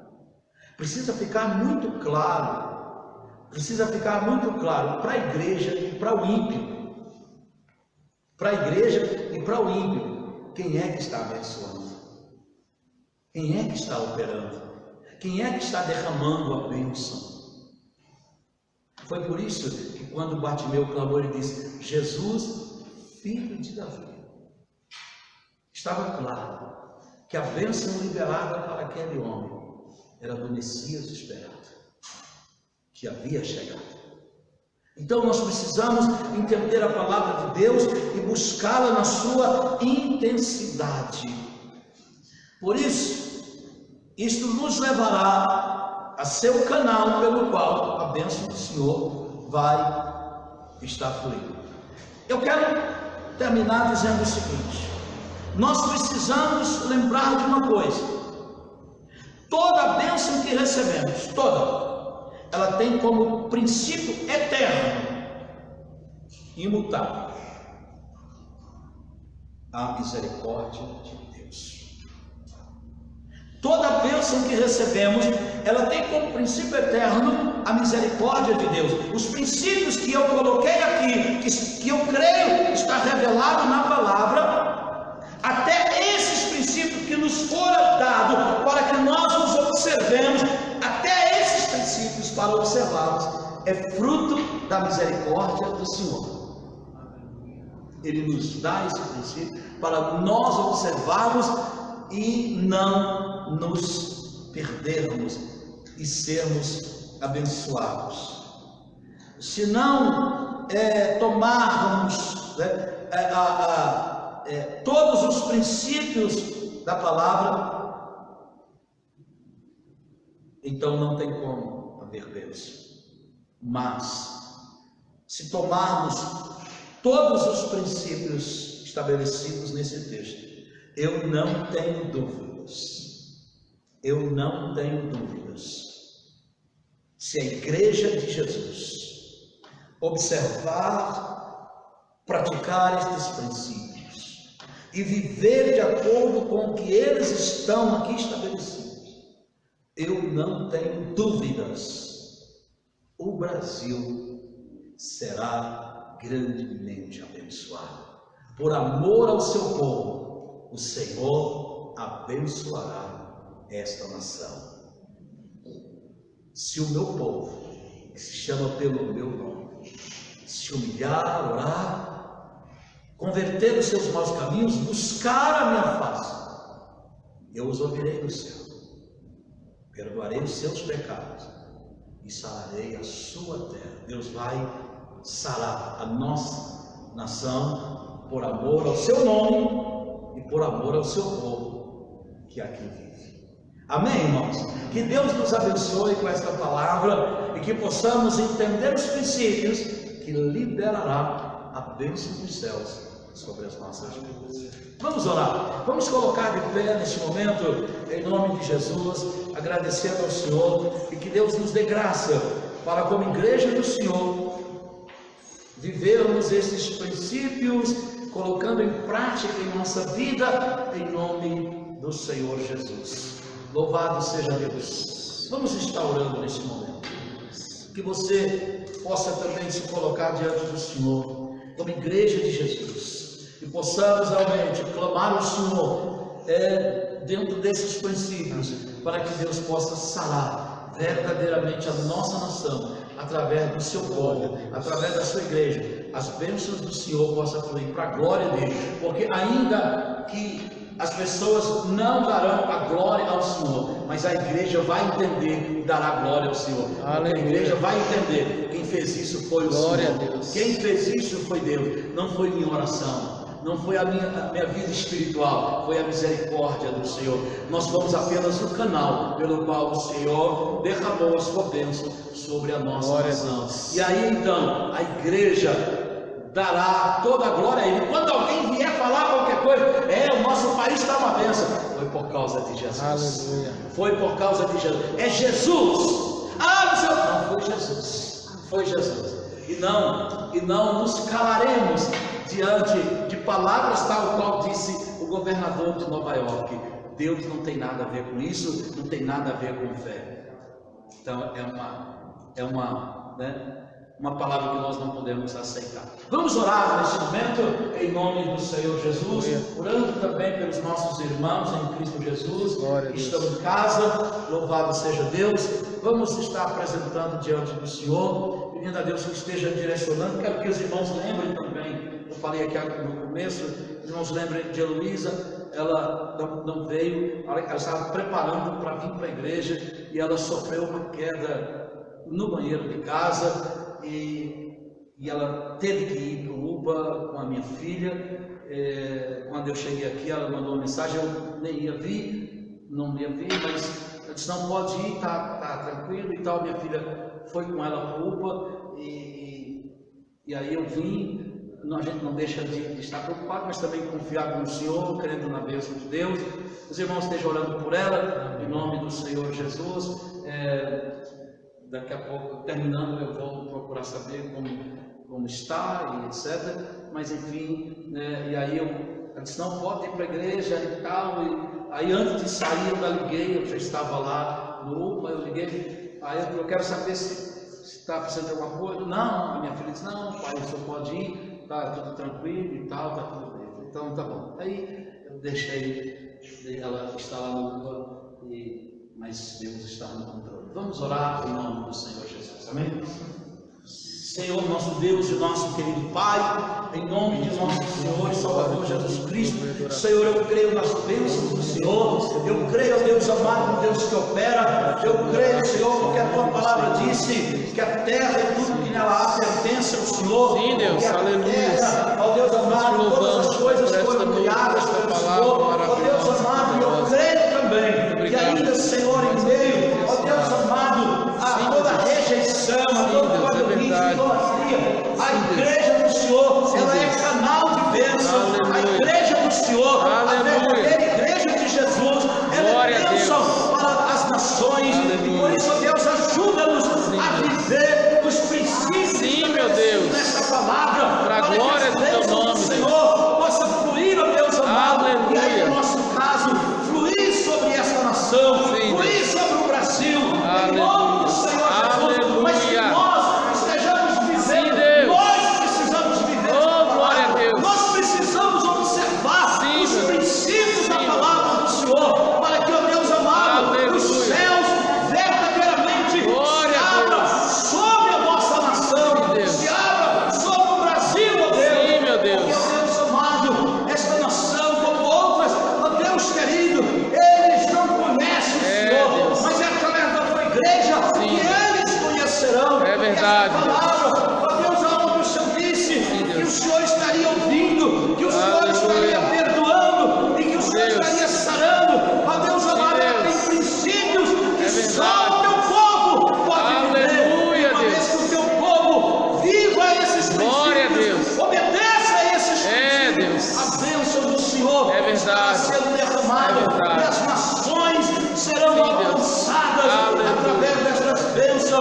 Precisa ficar muito claro para a igreja e para o ímpio. Para a igreja e para o ímpio, quem é que está abençoando? Quem é que está operando? Quem é que está derramando a bênção? Foi por isso que quando Bartimeu clamou, ele disse, Jesus, filho de Davi. Estava claro que a bênção liberada para aquele homem era do Messias esperado, que havia chegado. Então nós precisamos entender a palavra de Deus e buscá-la na sua intensidade. Por isso, isto nos levará a ser o canal pelo qual a bênção do Senhor vai estar fluindo. Eu quero terminar dizendo o seguinte: nós precisamos lembrar de uma coisa: toda a bênção que recebemos, toda, ela tem como princípio eterno, imutável, a misericórdia de Deus. Toda a bênção que recebemos, ela tem como princípio eterno a misericórdia de Deus. Os princípios que eu coloquei aqui, que eu creio está revelado na palavra, até esses princípios que nos foram dados para que nós os observemos, até esses princípios para observá-los, é fruto da misericórdia do Senhor. Ele nos dá esse princípio para nós observarmos e não nos perdermos e sermos abençoados. Se não tomarmos todos os princípios da palavra, então não tem como haver bênção. Mas se tomarmos todos os princípios estabelecidos nesse texto, eu não tenho dúvidas, se a igreja de Jesus observar, praticar estes princípios e viver de acordo com o que eles estão aqui estabelecidos, eu não tenho dúvidas, o Brasil será grandemente abençoado. Por amor ao seu povo, o Senhor abençoará esta nação. Se o meu povo, que se chama pelo meu nome, se humilhar, orar, converter os seus maus caminhos, buscar a minha face, eu os ouvirei do céu, perdoarei os seus pecados e sararei a sua terra. Deus vai sarar a nossa nação por amor ao seu nome e por amor ao seu povo que aqui vive. Amém, irmãos? Que Deus nos abençoe com esta palavra e que possamos entender os princípios que liberará a bênção dos céus sobre as nossas vidas. Vamos orar, vamos colocar de pé neste momento, em nome de Jesus, agradecendo ao Senhor e que Deus nos dê graça para, como igreja do Senhor, vivermos esses princípios, colocando em prática em nossa vida, em nome do Senhor Jesus. Louvado seja Deus. Vamos estar orando neste momento. Que você possa também se colocar diante do Senhor, como igreja de Jesus, e possamos realmente clamar ao Senhor dentro desses princípios, para que Deus possa sarar verdadeiramente a nossa nação, através do seu povo, através da sua igreja. As bênçãos do Senhor possam fluir para a glória dele, porque ainda que as pessoas não darão a glória ao Senhor, mas a igreja vai entender e dará glória ao Senhor. A igreja vai entender: quem fez isso foi o Glória Senhor. a Deus. Quem fez isso foi Deus, não foi minha oração, não foi a minha vida espiritual, foi a misericórdia do Senhor. Nós fomos apenas o canal pelo qual o Senhor derramou a sua bênção sobre a nossa nação. E aí então a igreja dará toda a glória a Ele. Quando alguém vier falar qualquer coisa, o nosso país está uma bênção, foi por causa de Jesus. Aleluia. Foi por causa de Jesus. É Jesus. Não, foi Jesus. Foi Jesus. E não nos calaremos diante de palavras tal qual disse o governador de Nova York. Deus não tem nada a ver com isso, não tem nada a ver com fé. Então é uma palavra que nós não podemos aceitar. Vamos orar neste momento em nome do Senhor Jesus, orando também pelos nossos irmãos em Cristo Jesus que estão em casa. Louvado seja Deus. Vamos estar apresentando diante do Senhor, pedindo a Deus que esteja direcionando. Quero que os irmãos lembrem também, eu falei aqui no começo, os irmãos lembrem de Heloísa. Ela não veio, ela estava preparando para vir para a igreja e ela sofreu uma queda no banheiro de casa. E ela teve que ir para o UPA com a minha filha. Quando eu cheguei aqui, ela mandou uma mensagem. Eu nem ia vir, mas eu disse: não, pode ir, tá tranquilo e tal. Minha filha foi com ela para o UPA e aí eu vim. A gente não deixa de estar preocupado, mas também confiado no Senhor, crendo na bênção de Deus. Os irmãos estejam orando por ela, em nome do Senhor Jesus. Daqui a pouco, terminando, eu vou procurar saber como está e etc. Mas enfim, e aí eu disse: não, pode ir para a igreja e tal. E aí antes de sair eu liguei, eu já estava lá no UPA, eu liguei. Aí eu quero saber se está precisando de alguma coisa. Não, a minha filha disse: não, pai, o senhor pode ir, está tudo tranquilo e tal, está tudo bem. Então tá bom. Aí eu deixei ela estar lá no UPA, mas Deus está no controle. Vamos orar em nome do Senhor Jesus. Amém? Senhor, nosso Deus e nosso querido Pai, em nome de nosso Senhor e Salvador Jesus Cristo, Senhor, eu creio nas bênçãos do Senhor, eu creio, Deus amado, Deus que opera, eu creio, Senhor, porque a Tua palavra disse que a terra e tudo que nela há pertence ao Senhor. Sim, Deus, aleluia. Ó Deus amado, todas as coisas foram criadas pelo Senhor. Ó Deus amado, eu creio também que ainda, Senhor, em meio, ó Deus amado, a toda rejeição, a toda idolatria, a igreja do Senhor, ela é canal de bênção. A igreja do Senhor, a verdadeira igreja de Jesus, ela é bênção para as nações. E por isso, Deus, ajuda-nos a viver os princípios nesta palavra, para a glória do Teu nome, Senhor, possa fluir, ó Deus amado, e aí, no nosso caso, fluir sobre esta nação, fluir sobre o Brasil, em nome do Senhor Jesus, mas que nós estejamos vivendo, nós precisamos viver esta palavra, nós precisamos observar os princípios da palavra do Senhor, para que, ó Deus amado, os céus verdadeiramente se abram sobre a nossa nação, se abram sobre o Brasil, ó Deus, porque, ó Deus amado, esta nação, como outras, ó Deus querido, eles não conhecem o Senhor, mas é através da tua igreja que eles conhecerão. É verdade. Essa palavra, ó Deus, aonde o Senhor disse que o Senhor estaria ouvindo, que o Senhor estaria perdoando e que o Senhor estaria sarando, ó Deus amado, ela tem princípios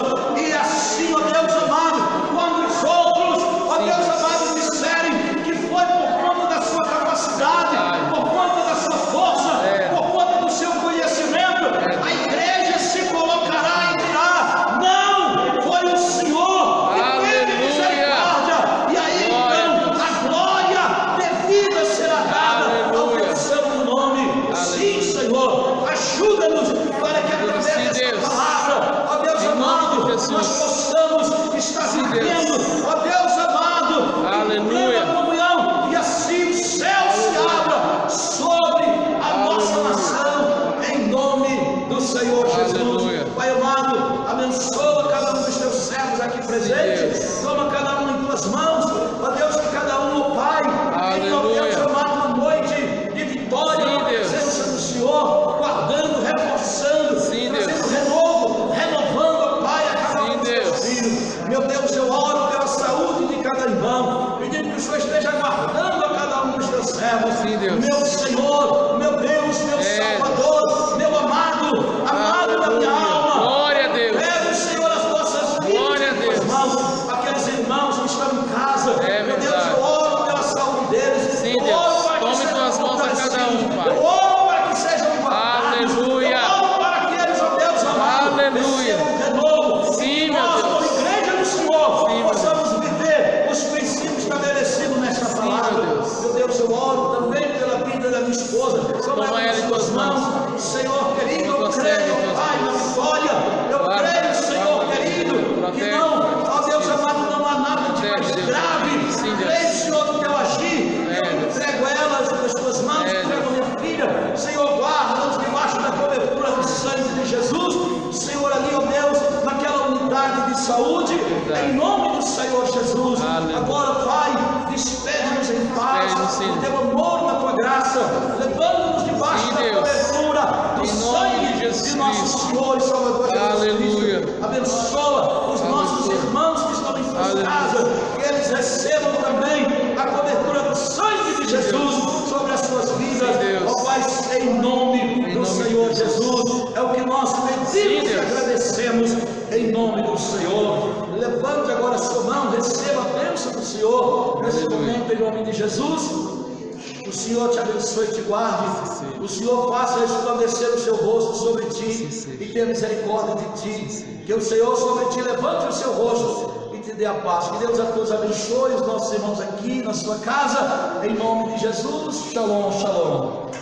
bênção. E assim, ó Deus amado, quando os outros, ó Deus amado, disserem que foi por conta da sua capacidade, por conta da sua força, por conta do seu conhecimento, a igreja se colocará e dirá: não, foi o Senhor que teve misericórdia. E aí então a glória devida será dada ao teu santo nome. Sim, Senhor, ajuda-nos para que através dessa palavra, ó Deus amado, nós possamos estar vivendo, ó Deus amado, em plena comunhão, e assim o céu se abra sobre a nossa nação, em nome do Senhor Jesus. Pai amado, abençoa cada um dos teus servos aqui presentes, toma cada um em tuas mãos, ó Deus, que cada um, ó Pai, tenha, ó Deus amado, uma noite de vitória, presença do Senhor, guardando, reforçando, trazendo renovo, renovando, ó Pai, a cada um dos teus filhos. Meu Deus, eu oro pela saúde de cada irmão, pedindo que o Senhor esteja guardando a cada um dos teus servos. Meu Senhor, meu Deus, meu Salvador, meu amado, amado da minha alma. Glória a Deus. Leve, Senhor, as nossas vidas em tuas mãos, aqueles irmãos que estão em casa. Meu Deus, eu oro pela saúde deles. Sim, Eu oro para que Deus. Tome sejam tuas mãos a cada um, Pai. Eu oro para que sejam guardados. Aleluia. Eu oro para que eles, ó Deus amado, Aleluia. recebam renovo. Sim, E meu nós, Deus. como igreja do Senhor, Sim, meu possamos viver os princípios estabelecidos nesta palavra. meu Deus. Meu Deus, eu oro também pela vida da minha esposa. Toma ela em tuas mãos. Senhor querido, eu Concede creio, em tuas Pai, na vitória. Eu Guarda, creio, Senhor guarda, querido, que protege, não, ó Deus amado, não há nada de mais protege, Deus. grave. Sim, Deus. Creio, Senhor, no teu agir. Eu entrego elas nas tuas mãos, entrego minha filha. Senhor, guarda-nos debaixo da cobertura do sangue de Jesus. Senhor, ali, ó Deus, naquela unidade de saúde, em nome do Senhor Jesus. Aleluia. Agora, Pai, despede-nos em paz, Despede-nos, sim. no teu amor, na tua graça, levando-nos debaixo Sim, da Deus. cobertura do Em nome sangue de Jesus de nosso Cristo. Senhor e Salvador Jesus Aleluia. Cristo. Abençoa os nossos irmãos que estão em suas Aleluia. casas, que eles recebam também a cobertura do sangue de Jesus sobre as suas vidas. Deus. Ó Pai, em nome do nome Senhor de Jesus, é o que nós pedimos e Deus. agradecemos em nome do Senhor. Levante agora a sua mão, receba a bênção do Senhor nesse momento, em nome de Jesus. O Senhor te abençoe e te guarde. O Senhor faça resplandecer o seu rosto sobre ti e tenha misericórdia de ti. Que o Senhor sobre ti levante o seu rosto e te dê a paz. Que Deus a todos abençoe, os nossos irmãos aqui na sua casa. Em nome de Jesus. Shalom, shalom.